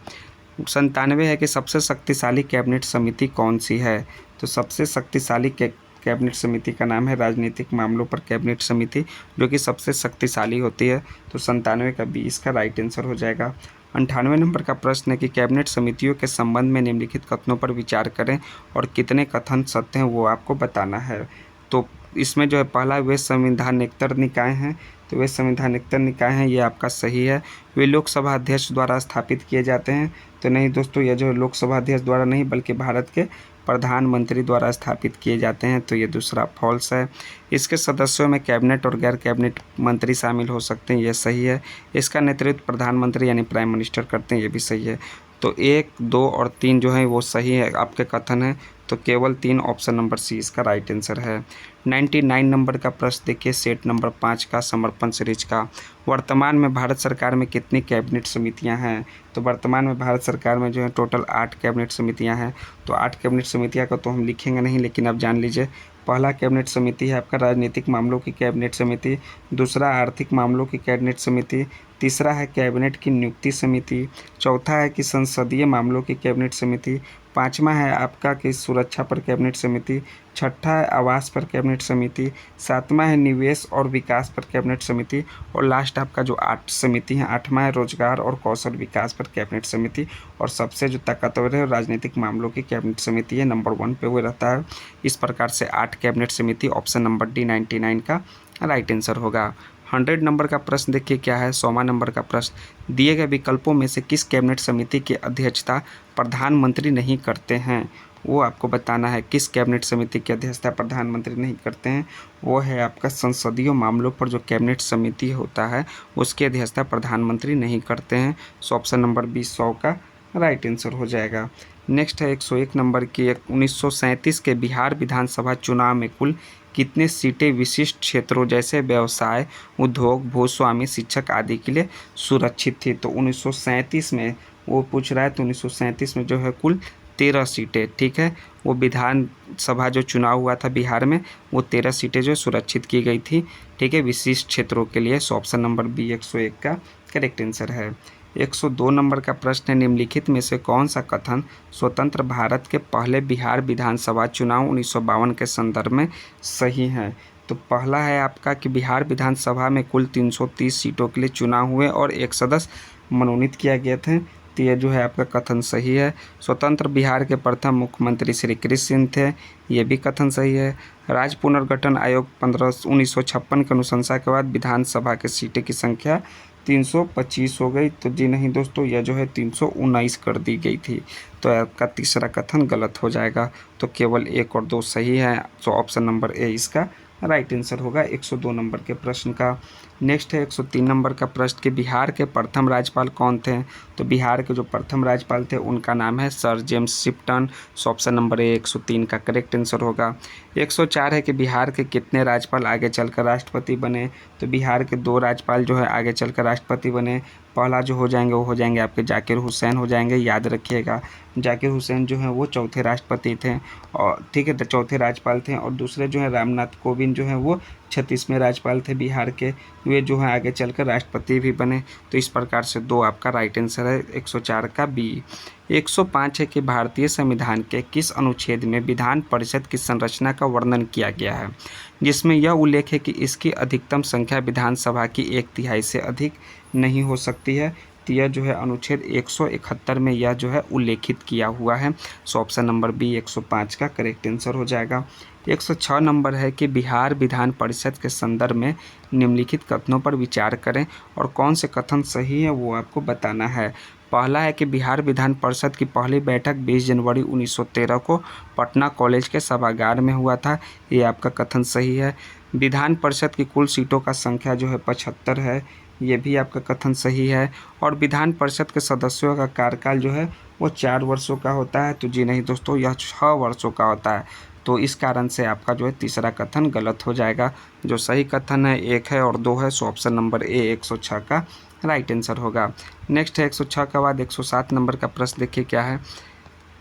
97 है कि सबसे शक्तिशाली कैबिनेट समिति कौन सी है, तो सबसे शक्तिशाली कैबिनेट समिति का नाम है राजनीतिक मामलों पर कैबिनेट समिति, जो कि सबसे शक्तिशाली होती है। तो 97 का बी इसका राइट आंसर हो जाएगा। 98 नंबर का प्रश्न है कि कैबिनेट समितियों के संबंध में निम्नलिखित कथनों पर विचार करें और कितने कथन सत्य हैं वो आपको बताना है। तो इसमें जो है पहला वे संवैधानिकतर निकाय हैं, तो वे संवैधानिकतर निकाय हैं ये आपका सही है। वे लोकसभा अध्यक्ष द्वारा स्थापित किए जाते हैं, तो नहीं दोस्तों, ये जो लोकसभा अध्यक्ष द्वारा नहीं बल्कि भारत के प्रधानमंत्री द्वारा स्थापित किए जाते हैं, तो ये दूसरा फॉल्स है। इसके सदस्यों में कैबिनेट और गैर कैबिनेट मंत्री शामिल हो सकते हैं, ये सही है। इसका नेतृत्व प्रधानमंत्री यानी प्राइम मिनिस्टर करते हैं, ये भी सही है। तो 1, 2 और 3 जो है वो सही है आपके कथन है, तो केवल 3 ऑप्शन नंबर सी इसका राइट आंसर है। 99 नंबर का प्रश्न देखिए सेट नंबर 5 का समर्पण सीरीज का। वर्तमान में भारत सरकार में कितनी कैबिनेट समितियां हैं, तो वर्तमान में भारत सरकार में जो है टोटल 8 कैबिनेट समितियां हैं। तो 8 कैबिनेट समितियां का तो हम लिखेंगे नहीं, लेकिन आप जान लीजिए। पहला कैबिनेट समिति है आपका राजनीतिक मामलों की कैबिनेट समिति, दूसरा आर्थिक मामलों की कैबिनेट समिति, तीसरा है कैबिनेट की नियुक्ति समिति, चौथा है कि संसदीय मामलों की कैबिनेट समिति, पाँचवा है आपका कि सुरक्षा पर कैबिनेट समिति, छठा है आवास पर कैबिनेट समिति, सातवां है निवेश और विकास पर कैबिनेट समिति, और लास्ट आपका जो 8 समिति है, आठवां है रोजगार और कौशल विकास पर कैबिनेट समिति, और सबसे जो ताकतवर है राजनीतिक मामलों की कैबिनेट समिति है, नंबर 1 पे वो रहता है। इस प्रकार से 8 कैबिनेट समिति, ऑप्शन नंबर डी 99 का राइट आंसर होगा। 100 नंबर का प्रश्न देखिए क्या है। 100वां नंबर का प्रश्न, दिए गए विकल्पों में से किस कैबिनेट समिति की अध्यक्षता प्रधानमंत्री नहीं करते हैं, वो आपको बताना है। किस कैबिनेट समिति की अध्यक्षता प्रधानमंत्री नहीं करते हैं, वो है आपका संसदीय मामलों पर जो कैबिनेट समिति होता है उसकी अध्यक्षता प्रधानमंत्री नहीं करते हैं। सो ऑप्शन नंबर 100 का राइट आंसर हो जाएगा। नेक्स्ट है 101 नंबर की। 1937 के बिहार विधानसभा चुनाव में कुल कितने सीटें विशिष्ट क्षेत्रों जैसे व्यवसाय, उद्योग, भूस्वामी, शिक्षक आदि के लिए सुरक्षित थी। तो 1937 में वो पूछ रहा है, तो 1937 में जो है कुल 13 सीटें, ठीक है, वो विधानसभा जो चुनाव हुआ था बिहार में, वो 13 सीटें जो सुरक्षित की गई थी, ठीक है, विशिष्ट क्षेत्रों के लिए। सो ऑप्शन नंबर बी 101 का करेक्ट आंसर है। 102 नंबर का प्रश्न है, निम्नलिखित में से कौन सा कथन स्वतंत्र भारत के पहले बिहार विधानसभा चुनाव 1952 के संदर्भ में सही है। तो पहला है आपका कि बिहार विधानसभा में कुल 330 सीटों के लिए चुनाव हुए और एक सदस्य मनोनीत किया गए थे, तो ये जो है आपका कथन सही है। स्वतंत्र बिहार के प्रथम मुख्यमंत्री श्री कृष्ण सिंह थे, ये भी कथन सही है। राज्य पुनर्गठन आयोग 1956 की अनुशंसा के बाद विधानसभा के सीटें की संख्या 325 हो गई, तो जी नहीं दोस्तों, यह जो है 319 कर दी गई थी, तो आपका तीसरा कथन गलत हो जाएगा। तो केवल 1 और 2 सही है, तो ऑप्शन नंबर ए इसका राइट आंसर होगा 102 नंबर के प्रश्न का। नेक्स्ट है 103 नंबर का प्रश्न कि बिहार के प्रथम राज्यपाल कौन थे। तो बिहार के जो प्रथम राज्यपाल थे उनका नाम है सर जेम्स शिप्टन। सो ऑप्शन नंबर ए 103 का करेक्ट आंसर होगा। 104 है कि बिहार के कितने राज्यपाल आगे चलकर राष्ट्रपति बने। तो बिहार के 2 राज्यपाल जो है आगे चलकर राष्ट्रपति बने। पहला जो हो जाएंगे वो हो जाएंगे आपके जाकिर हुसैन हो जाएंगे, याद रखिएगा। जाकिर हुसैन जो हैं वो चौथे राष्ट्रपति थे और ठीक है, चौथे राज्यपाल थे। और दूसरे जो हैं रामनाथ कोविंद जो हैं वो 36वें राज्यपाल थे बिहार के। वे जो हैं आगे चलकर राष्ट्रपति भी बने। तो इस प्रकार से 2 आपका राइट आंसर है 104 का बी। 105 है कि भारतीय संविधान के किस अनुच्छेद में विधान परिषद की संरचना का वर्णन किया गया है, जिसमें यह उल्लेख है कि इसकी अधिकतम संख्या विधानसभा की 1/3 से अधिक नहीं हो सकती है। तो यह जो है अनुच्छेद 171 में यह जो है उल्लेखित किया हुआ है। सो ऑप्शन नंबर बी 105 का करेक्ट आंसर हो जाएगा। 106 नंबर है कि बिहार विधान परिषद के संदर्भ में निम्नलिखित कथनों पर विचार करें और कौन से कथन सही है वो आपको बताना है। पहला है कि बिहार विधान परिषद की पहली बैठक 20 जनवरी 1913 को पटना कॉलेज के सभागार में हुआ था। ये आपका कथन सही है। विधान परिषद की कुल सीटों का संख्या जो है 75 है, ये भी आपका कथन सही है। और विधान परिषद के सदस्यों का कार्यकाल जो है वो 4 वर्षों का होता है। तो जी नहीं दोस्तों, यह 6 वर्षों का होता है। तो इस कारण से आपका जो है तीसरा कथन गलत हो जाएगा। जो सही कथन है 1 है और 2 है। सो ऑप्शन नंबर ए 106 का राइट आंसर होगा। नेक्स्ट है 106 के बाद 107 नंबर का प्रश्न देखिए क्या है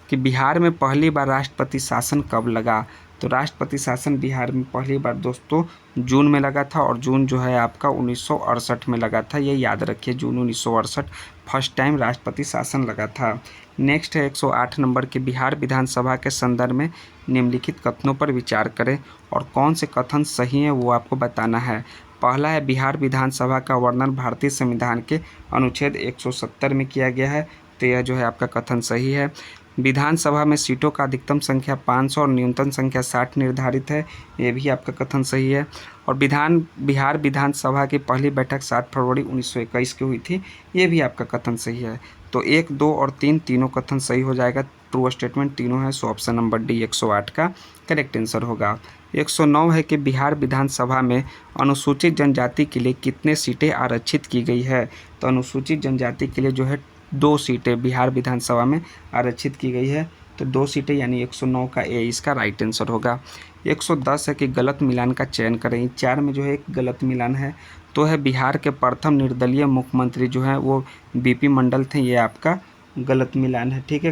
कि बिहार में पहली बार राष्ट्रपति शासन कब लगा। तो राष्ट्रपति शासन बिहार में पहली बार दोस्तों जून में लगा था और जून जो है आपका 1968 में लगा था। ये याद रखिए, जून 1968 फर्स्ट टाइम राष्ट्रपति शासन लगा था। नेक्स्ट है 108 नंबर के बिहार विधानसभा के संदर्भ में निम्नलिखित कथनों पर विचार करें और कौन से कथन सही हैं वो आपको बताना है। पहला है बिहार विधानसभा का वर्णन भारतीय संविधान के अनुच्छेद 170 में किया गया है। तो यह जो है आपका कथन सही है। विधानसभा में सीटों का अधिकतम संख्या 500 और न्यूनतम संख्या 60 निर्धारित है। ये भी आपका कथन सही है। और बिहार विधानसभा की पहली बैठक 7 फरवरी 1921 की हुई थी। ये भी आपका कथन सही है। तो 1, 2 और 3 तीनों कथन सही हो जाएगा। ट्रू स्टेटमेंट तीनों है। सो ऑप्शन नंबर डी 108 का करेक्ट आंसर होगा। 109 है कि बिहार विधानसभा में अनुसूचित जनजाति के लिए कितने सीटें आरक्षित की गई है। तो अनुसूचित जनजाति के लिए जो है 2 सीटें बिहार विधानसभा में आरक्षित की गई है। तो 2 सीटें यानी 109 का ए इसका राइट आंसर होगा। 110 है कि गलत मिलान का चयन करें। 4 में जो है एक गलत मिलान है तो है बिहार के प्रथम निर्दलीय मुख्यमंत्री जो है वो बीपी मंडल थे। ये आपका गलत मिलान है। ठीक है,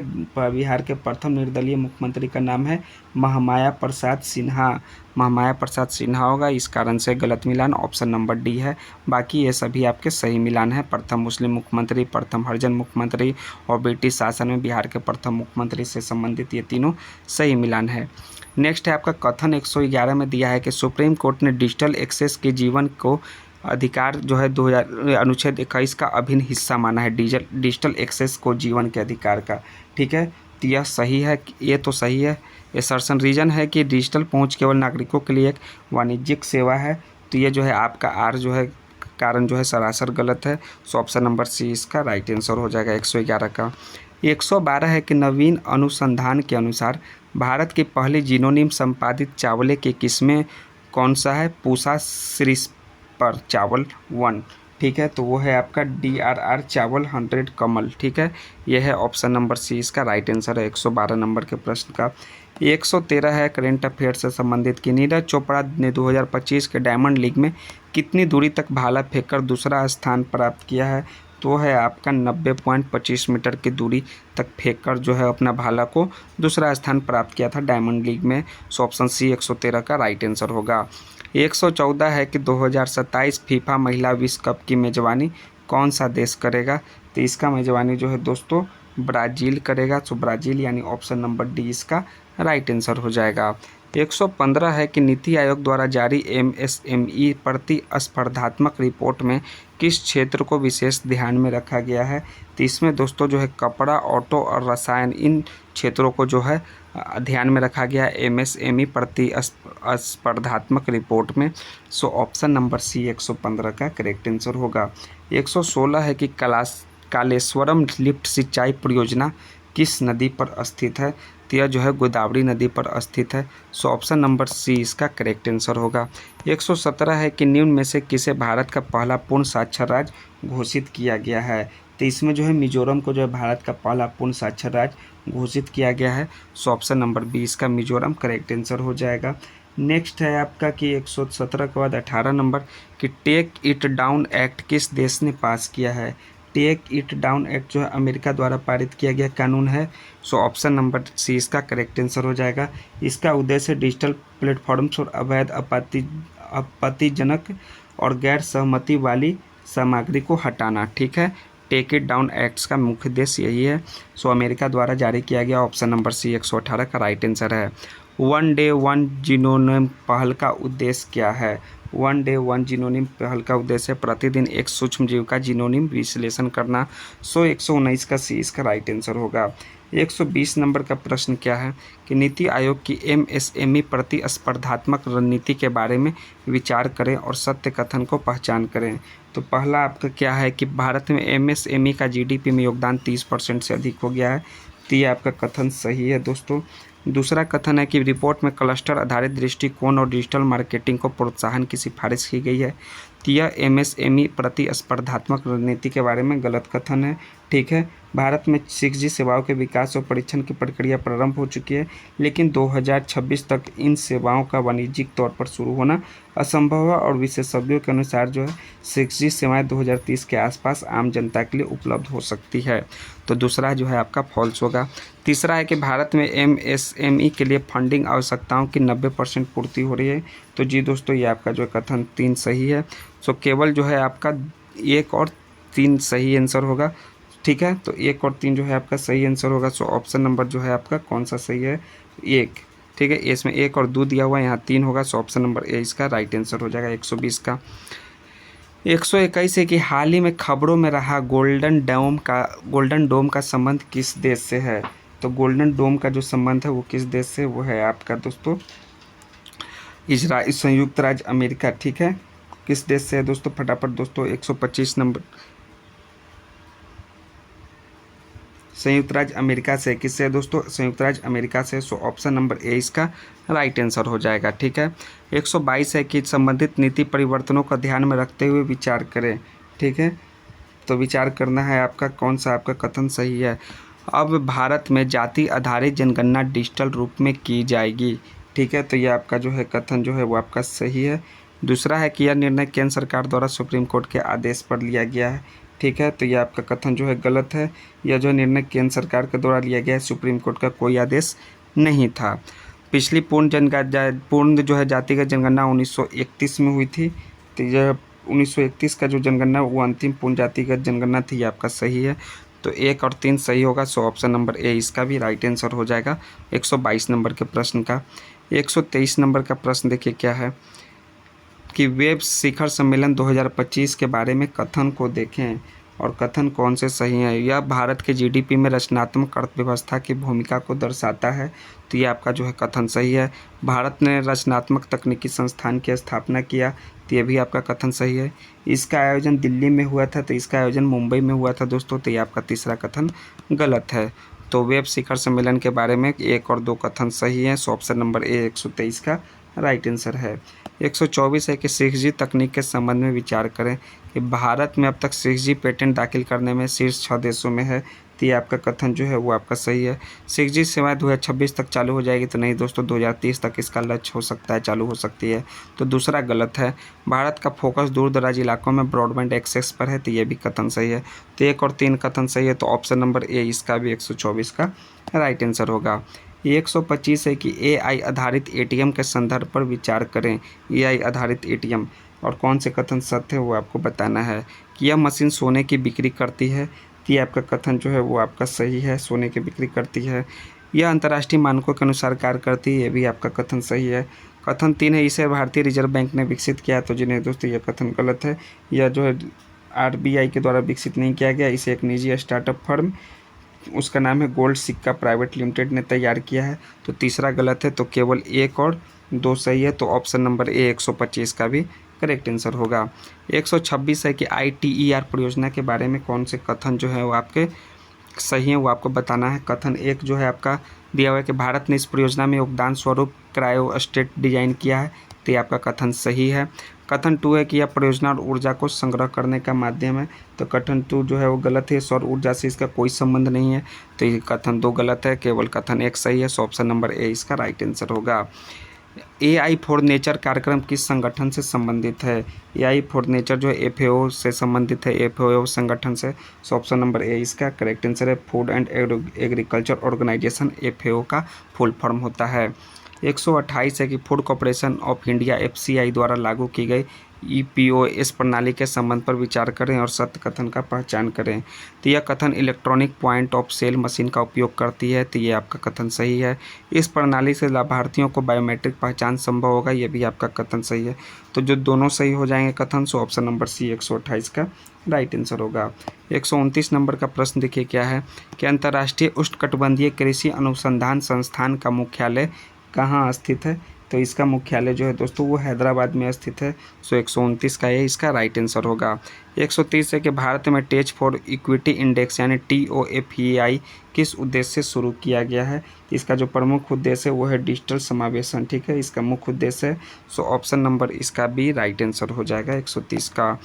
बिहार के प्रथम निर्दलीय मुख्यमंत्री का नाम है महामाया प्रसाद सिन्हा। महामाया प्रसाद सिन्हा होगा, इस कारण से गलत मिलान ऑप्शन नंबर डी है। बाकी ये सभी आपके सही मिलान है। प्रथम मुस्लिम मुख्यमंत्री, प्रथम हरिजन मुख्यमंत्री और ब्रिटिश शासन में बिहार के प्रथम मुख्यमंत्री से संबंधित ये तीनों सही मिलान है। नेक्स्ट है आपका कथन 111 में दिया है कि सुप्रीम कोर्ट ने डिजिटल एक्सेस के जीवन को अधिकार जो है 2000 अनुच्छेद 21 का अभिन्न हिस्सा माना है। डिजिटल एक्सेस को जीवन के अधिकार का। ठीक है, तो यह सही है, ये तो सही है। एसर्शन रीजन है कि डिजिटल पहुंच केवल नागरिकों के लिए एक वाणिज्यिक सेवा है। तो ये जो है आपका आर जो है कारण जो है सरासर गलत है। सो ऑप्शन नंबर सी इसका राइट आंसर हो जाएगा 111 का। 112 है कि नवीन अनुसंधान के अनुसार भारत की पहली जीनोनिम संपादित चावले की किस्में कौन सा है। पूसा पर चावल 1। ठीक है, तो वो है आपका DRR चावल 100 कमल। ठीक है, यह है ऑप्शन नंबर सी इसका राइट आंसर है 112 नंबर के प्रश्न का। 113 है करेंट अफेयर से संबंधित कि नीरज चोपड़ा ने 2025 के डायमंड लीग में कितनी दूरी तक भाला फेंककर दूसरा स्थान प्राप्त किया है। तो है आपका 90.25 मीटर की दूरी तक फेंककर जो है अपना भाला को दूसरा स्थान प्राप्त किया था डायमंड लीग में। सो ऑप्शन सी 113 का राइट आंसर होगा। 114 है कि 2027 फीफा महिला विश्व कप की मेज़बानी कौन सा देश करेगा। तो इसका मेज़बानी जो है दोस्तों ब्राज़ील करेगा। तो ब्राज़ील यानी ऑप्शन नंबर डी इसका राइट आंसर हो जाएगा। 115 है कि नीति आयोग द्वारा जारी MSME प्रतिस्पर्धात्मक रिपोर्ट में किस क्षेत्र को विशेष ध्यान में रखा गया है। तो इसमें दोस्तों जो है कपड़ा, ऑटो और रसायन, इन क्षेत्रों को जो है ध्यान में रखा गया है MSME प्रतिस्पर्धात्मक रिपोर्ट में। सो ऑप्शन नंबर सी 115 का करेक्ट आंसर होगा। 116 है कि कालेश्वरम लिफ्ट सिंचाई परियोजना किस नदी पर स्थित है। तो यह जो है गोदावरी नदी पर स्थित है। सो ऑप्शन नंबर सी इसका करेक्ट आंसर होगा। 117 है कि निम्न में से किसे भारत का पहला पूर्ण साक्षर राज्य घोषित किया गया है। तो इसमें जो है मिजोरम को जो है भारत का पहला पूर्ण साक्षर राज्य घोषित किया गया है। सो ऑप्शन नंबर बी इसका मिजोरम करेक्ट आंसर हो जाएगा। नेक्स्ट है आपका कि 117 के बाद 18 नंबर कि टेक इट डाउन एक्ट किस देश ने पास किया है। टेक इट डाउन एक्ट जो है अमेरिका द्वारा पारित किया गया कानून है। सो ऑप्शन नंबर सी इसका करेक्ट आंसर हो जाएगा। इसका उद्देश्य डिजिटल प्लेटफॉर्म्स और अवैध आपत्तिजनक और गैर सहमति वाली सामग्री को हटाना। ठीक है, टेक इट डाउन एक्ट्स का मुख्य उद्देश्य यही है। सो अमेरिका द्वारा जारी किया गया ऑप्शन नंबर सी 118 का राइट आंसर है। वन डे वन जीनोम पहल का उद्देश्य क्या है? वन डे वन जीनोम पहल का उद्देश्य प्रतिदिन एक सूक्ष्म जीव का जीनोम विश्लेषण करना। सो 119 का सी इसका राइट आंसर होगा। 120 नंबर का प्रश्न क्या है कि नीति आयोग की एमएसएमई प्रतिस्पर्धात्मक रणनीति के बारे में विचार करें और सत्य कथन को पहचान करें। तो पहला आपका क्या है कि भारत में एमएसएमई का जीडीपी में योगदान 30% से अधिक हो गया है, तो ये आपका कथन सही है दोस्तों। दूसरा कथन है कि रिपोर्ट में क्लस्टर आधारित दृष्टिकोण और डिजिटल मार्केटिंग को प्रोत्साहन की सिफारिश की गई है, तो यह एमएसएमई प्रतिस्पर्धात्मक रणनीति के बारे में गलत कथन है। ठीक है, भारत में 6G सेवाओं के विकास और परीक्षण की प्रक्रिया प्रारंभ हो चुकी है, लेकिन 2026 तक इन सेवाओं का वाणिज्यिक तौर पर शुरू होना असंभव है और विशेषज्ञों के अनुसार जो है 6G सेवाएं 2030 के आसपास आम जनता के लिए उपलब्ध हो सकती है। तो दूसरा जो है आपका फॉल्स होगा। तीसरा है कि भारत में एमएसएमई के लिए फंडिंग आवश्यकताओं की 90% पूर्ति हो रही है। तो जी दोस्तों, ये आपका जो कथन 3 सही है। सो केवल जो है आपका 1 और 3 सही आंसर होगा। ठीक है, तो 1 और 3 जो है आपका सही आंसर होगा। सो ऑप्शन नंबर जो है आपका कौन सा सही है? 1। ठीक है, इसमें 1 और 2 दिया हुआ है, यहाँ 3 होगा। सो ऑप्शन नंबर ए इसका राइट आंसर हो जाएगा 120 का। 121 है कि हाल ही में खबरों में रहा गोल्डन डोम का संबंध किस देश से है? तो गोल्डन डोम का जो संबंध है वो किस देश से, वो है आपका दोस्तों इजराइल, संयुक्त राज्य अमेरिका। ठीक है, किस देश से है दोस्तों? फटाफट दोस्तों 125 नंबर संयुक्त राज्य अमेरिका से। किससे है दोस्तों? संयुक्त राज्य अमेरिका से। सो ऑप्शन नंबर ए इसका राइट आंसर हो जाएगा। ठीक है, 122 है कि संबंधित नीति परिवर्तनों का ध्यान में रखते हुए विचार करें। ठीक है, तो विचार करना है आपका कौन सा आपका कथन सही है। अब भारत में जाति आधारित जनगणना डिजिटल रूप में की जाएगी। ठीक है, तो ये आपका जो है कथन जो है वो आपका सही है। दूसरा है कि यह निर्णय केंद्र सरकार द्वारा सुप्रीम कोर्ट के आदेश पर लिया गया है। ठीक है, तो ये आपका कथन जो है गलत है। यह जो निर्णय केंद्र सरकार के द्वारा लिया गया है, सुप्रीम कोर्ट का कोई आदेश नहीं था। पिछली पूर्ण जो है जातिगत जनगणना 1931 में हुई थी, तो यह 1931 का जो जनगणना वो अंतिम पूर्ण जातिगत जनगणना थी। ये आपका सही है। तो 1 और 3 सही होगा। सो ऑप्शन नंबर ए इसका भी राइट आंसर हो जाएगा 122 नंबर के प्रश्न का। 123 नंबर का प्रश्न देखिए क्या है कि वेब शिखर सम्मेलन 2025 के बारे में कथन को देखें और कथन कौन से सही हैं। यह भारत के जीडीपी में रचनात्मक अर्थव्यवस्था की भूमिका को दर्शाता है, तो ये आपका जो है कथन सही है। भारत ने रचनात्मक तकनीकी संस्थान की स्थापना किया, तो ये भी आपका कथन सही है। इसका आयोजन दिल्ली में हुआ था, तो इसका आयोजन मुंबई में हुआ था दोस्तों, तो ये आपका तीसरा कथन गलत है। तो वेब शिखर सम्मेलन के बारे में 1 और 2 कथन सही हैं। सो ऑप्शन नंबर ए 123 का राइट आंसर है। 124 है कि 6G तकनीक के संबंध में विचार करें कि भारत में अब तक 6G पेटेंट दाखिल करने में शीर्ष 6 देशों में है, तो ये आपका कथन जो है वो आपका सही है। 6G सेवाएं 2026 तक चालू हो जाएगी, तो नहीं दोस्तों 2030 तक इसका लक्ष्य हो सकता है, चालू हो सकती है। तो दूसरा गलत है। भारत का फोकस दूर दराज इलाकों में ब्रॉडबैंड एक्सेस पर है, तो ये भी कथन सही है। तो 1 और 3 कथन सही है। तो ऑप्शन नंबर ए इसका भी 124 का राइट आंसर होगा। 125 है कि AI आधारित ATM के संदर्भ पर विचार करें। AI आधारित ATM और कौन से कथन सत्य है वो आपको बताना है कि यह मशीन सोने की बिक्री करती है, तो ये आपका कथन जो है वो आपका सही है, सोने की बिक्री करती है। यह अंतर्राष्ट्रीय मानकों के अनुसार कार्य करती है, ये भी आपका कथन सही है। कथन 3 है इसे भारतीय रिजर्व बैंक ने विकसित किया, तो जी नहीं दोस्तों ये कथन गलत है। यह जो है RBI के द्वारा विकसित नहीं किया गया, इसे एक निजी स्टार्टअप फर्म, उसका नाम है गोल्ड सिक्का प्राइवेट लिमिटेड ने तैयार किया है। तो तीसरा गलत है। तो केवल 1 और 2 सही है। तो ऑप्शन नंबर ए 125 का भी करेक्ट आंसर होगा। 126 है कि ITER परियोजना के बारे में कौन से कथन जो है वो आपके सही है, वो आपको बताना है। कथन 1 जो है आपका दिया हुआ है कि भारत ने इस परियोजना में योगदान स्वरूप क्रायोस्टेट डिजाइन किया है, तो ये आपका कथन सही है। कथन 2 है कि यह परियोजना और ऊर्जा को संग्रह करने का माध्यम है, तो कथन 2 जो है वो गलत है। सौर ऊर्जा से इसका कोई संबंध नहीं है, तो ये कथन 2 गलत है। केवल कथन 1 सही है। सो ऑप्शन नंबर ए इसका राइट आंसर होगा। AI फॉर नेचर कार्यक्रम किस संगठन से संबंधित है? AI फॉर नेचर जो है FAO से संबंधित है, FAO संगठन से। सो ऑप्शन नंबर ए इसका करेक्ट आंसर है। Food and agriculture organization FAO का फुल फॉर्म होता है। 128 है कि Food Corporation of India FCI द्वारा लागू की गई EPOS प्रणाली के संबंध पर विचार करें और सत्य कथन का पहचान करें। तो यह कथन electronic point of sale machine का उपयोग करती है, तो ये आपका कथन सही है। इस प्रणाली से लाभार्थियों को बायोमेट्रिक पहचान संभव होगा, ये भी आपका कथन सही है। तो जो दोनों सही हो जाएंगे कथन, सो ऑप्शन नंबर सी 128 का राइट आंसर होगा। 129 नंबर का प्रश्न देखिए क्या है कि अंतर्राष्ट्रीय उष्णकटिबंधीय कृषि अनुसंधान संस्थान का मुख्यालय कहाँ स्थित है? तो इसका मुख्यालय जो है दोस्तों वो हैदराबाद में स्थित है। सो 129 का ये इसका राइट आंसर होगा। 130 है कि भारत में टेच फॉर इक्विटी इंडेक्स यानी TOFEI किस उद्देश्य से शुरू किया गया है? इसका जो प्रमुख उद्देश्य है वो है डिजिटल समावेशन, ठीक है, इसका मुख्य उद्देश्य है। सो ऑप्शन नंबर इसका भी राइट आंसर हो जाएगा 130 का।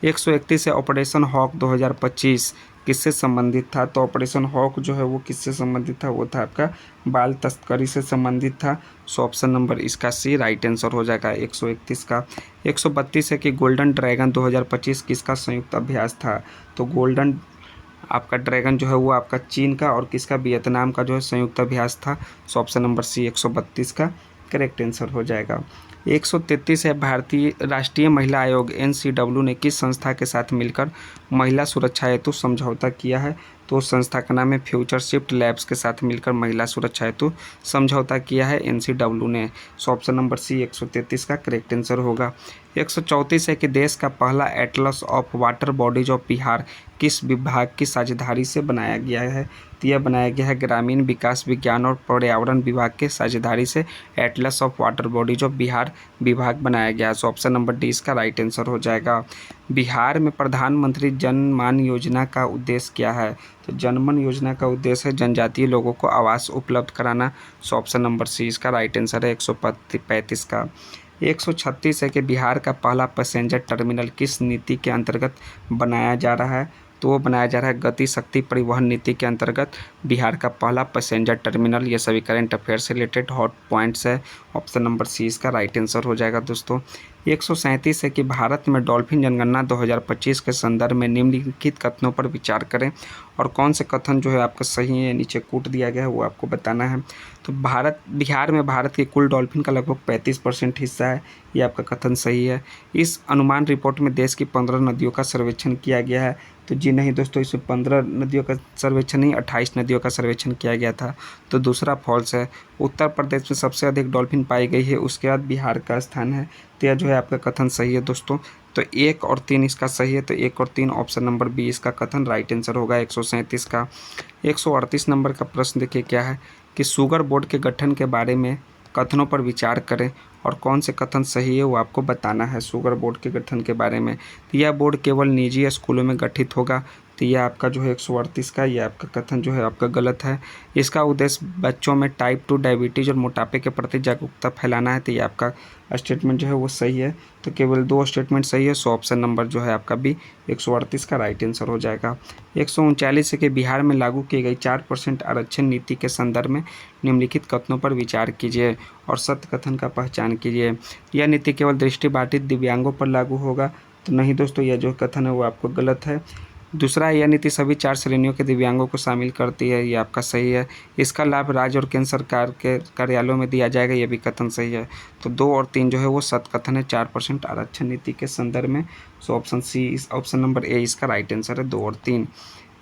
131 है ऑपरेशन हॉक 2025 किससे संबंधित था? तो ऑपरेशन हॉक जो है वो किससे संबंधित था? वो था आपका बाल तस्करी से संबंधित था। सो ऑप्शन नंबर इसका सी राइट आंसर हो जाएगा 131 का। 132 है कि गोल्डन ड्रैगन 2025 किसका संयुक्त अभ्यास था? तो गोल्डन आपका ड्रैगन जो है वो आपका चीन का और किसका वियतनाम का जो है संयुक्त अभ्यास था। सो ऑप्शन नंबर सी 132 का करेक्ट आंसर हो जाएगा। 133 है भारतीय राष्ट्रीय महिला आयोग NCW ने किस संस्था के साथ मिलकर महिला सुरक्षा हेतु समझौता किया है? तो उस संस्था का नाम है फ्यूचर शिफ्ट लैब्स के साथ मिलकर महिला सुरक्षा हेतु समझौता किया है NCW ने। सो ऑप्शन नंबर सी 133 का करेक्ट आंसर होगा। 134 है कि देश का पहला Atlas of water bodies of Bihar किस विभाग की साझेदारी से बनाया गया है? तो यह बनाया गया है ग्रामीण विकास विज्ञान और पर्यावरण विभाग के साझेदारी से Atlas of water bodies of Bihar विभाग बनाया गया है। सो ऑप्शन नंबर डी इसका राइट आंसर हो जाएगा। बिहार में प्रधानमंत्री जनमान योजना का उद्देश्य क्या है? तो जनमन योजना का उद्देश्य है जनजातीय लोगों को आवास उपलब्ध कराना। सो ऑप्शन नंबर सी इसका राइट आंसर है 135 का। 136 है कि बिहार का पहला पैसेंजर टर्मिनल किस नीति के अंतर्गत बनाया जा रहा है? तो वो बनाया जा रहा है गति शक्ति परिवहन नीति के अंतर्गत बिहार का पहला पैसेंजर टर्मिनल। ये सभी करंट अफेयर से रिलेटेड हॉट पॉइंट्स है। ऑप्शन नंबर सी इसका राइट आंसर हो जाएगा दोस्तों। 137 है कि भारत में डॉल्फिन जनगणना 2025 के संदर्भ में निम्नलिखित कथनों पर विचार करें और कौन से कथन जो है आपका सही है, नीचे कूट दिया गया है वो आपको बताना है। तो बिहार में भारत के कुल डॉल्फिन का लगभग 35% हिस्सा है, ये आपका कथन सही है। इस अनुमान रिपोर्ट में देश की 15 नदियों का सर्वेक्षण किया गया है। तो जी नहीं दोस्तों, इसमें 15 नदियों का सर्वेक्षण नहीं 28 नदियों का सर्वेक्षण किया गया था, तो दूसरा फॉल्स है। उत्तर प्रदेश में सबसे अधिक डॉल्फिन पाई गई है, उसके बाद बिहार का स्थान है। तो यह जो है आपका कथन सही है दोस्तों। तो 1 और 3 इसका सही है, तो 1 और 3 ऑप्शन नंबर बी इसका कथन राइट आंसर होगा 137 का। 138 नंबर का प्रश्न देखिए क्या है कि शुगर बोर्ड के गठन के बारे में कथनों पर विचार करें और कौन से कथन सही है वो आपको बताना है। शुगर बोर्ड के गठन के बारे में, तो यह बोर्ड केवल निजी स्कूलों में गठित होगा। तो यह आपका जो है 138 का, यह आपका कथन जो है आपका गलत है। इसका उद्देश्य बच्चों में टाइप 2 डायबिटीज़ और मोटापे के प्रति जागरूकता फैलाना है। तो ये आपका स्टेटमेंट जो है वो सही है। तो केवल 2 स्टेटमेंट सही है। सो ऑप्शन नंबर जो है आपका बी 138 का राइट आंसर हो जाएगा। 139 है कि बिहार में लागू की गई 4% आरक्षण नीति के संदर्भ में निम्नलिखित कथनों पर विचार कीजिए और सत्य कथन का पहचान कीजिए। यह नीति केवल दृष्टिबाधित दिव्यांगों पर लागू होगा। तो नहीं दोस्तों, यह जो कथन है वो आपको गलत है। दूसरा, यह नीति सभी 4 श्रेणियों के दिव्यांगों को शामिल करती है, ये आपका सही है। इसका लाभ राज्य और केंद्र सरकार के कार्यालयों में दिया जाएगा, ये भी कथन सही है। तो 2 और 3 जो है वो सत्य कथन है 4% आरक्षण नीति के संदर्भ में। So option C option number A इसका राइट आंसर है 2 और 3।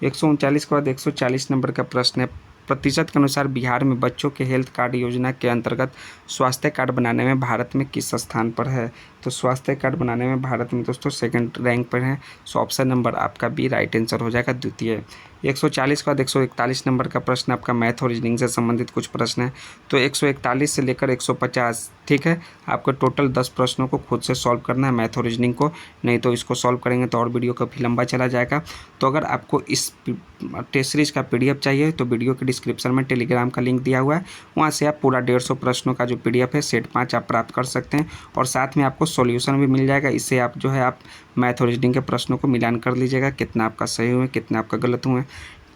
139 के बाद 140 नंबर का प्रश्न है प्रतिशत के अनुसार बिहार में बच्चों के हेल्थ कार्ड योजना के अंतर्गत स्वास्थ्य कार्ड बनाने में भारत में किस स्थान पर है? तो स्वास्थ्य कार्ड बनाने में भारत में दोस्तों 2nd रैंक पर है। सो ऑप्शन नंबर आपका बी राइट आंसर हो जाएगा द्वितीय। 140 के बाद 141 नंबर का प्रश्न आपका मैथ और रीजनिंग से संबंधित कुछ प्रश्न है। तो 141 से लेकर 150, ठीक है, आपको टोटल 10 प्रश्नों को खुद से सॉल्व करना है मैथ और रीजनिंग को, नहीं तो इसको सॉल्व करेंगे तो और वीडियो काफ़ी लंबा चला जाएगा। तो अगर आपको इस टेस्ट सीरीज का PDF चाहिए तो वीडियो के डिस्क्रिप्शन में टेलीग्राम का लिंक दिया हुआ है, वहाँ से आप पूरा 150 प्रश्नों का जो PDF है सेट 5 आप प्राप्त कर सकते हैं और साथ में आपको सॉल्यूशन भी मिल जाएगा। इससे आप जो है आप मैथ और रीजनिंग के प्रश्नों को मिलान कर लीजिएगा, कितना आपका सही हुए कितना आपका गलत हुए।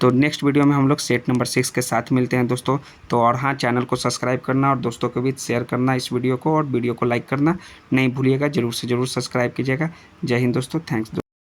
तो नेक्स्ट वीडियो में हम लोग सेट नंबर 6 के साथ मिलते हैं दोस्तों। तो और हाँ, चैनल को सब्सक्राइब करना और दोस्तों के बीच शेयर करना इस वीडियो को, और वीडियो को लाइक करना नहीं भूलिएगा। ज़रूर से ज़रूर सब्सक्राइब कीजिएगा। जय हिंद दोस्तों, थैंक्स।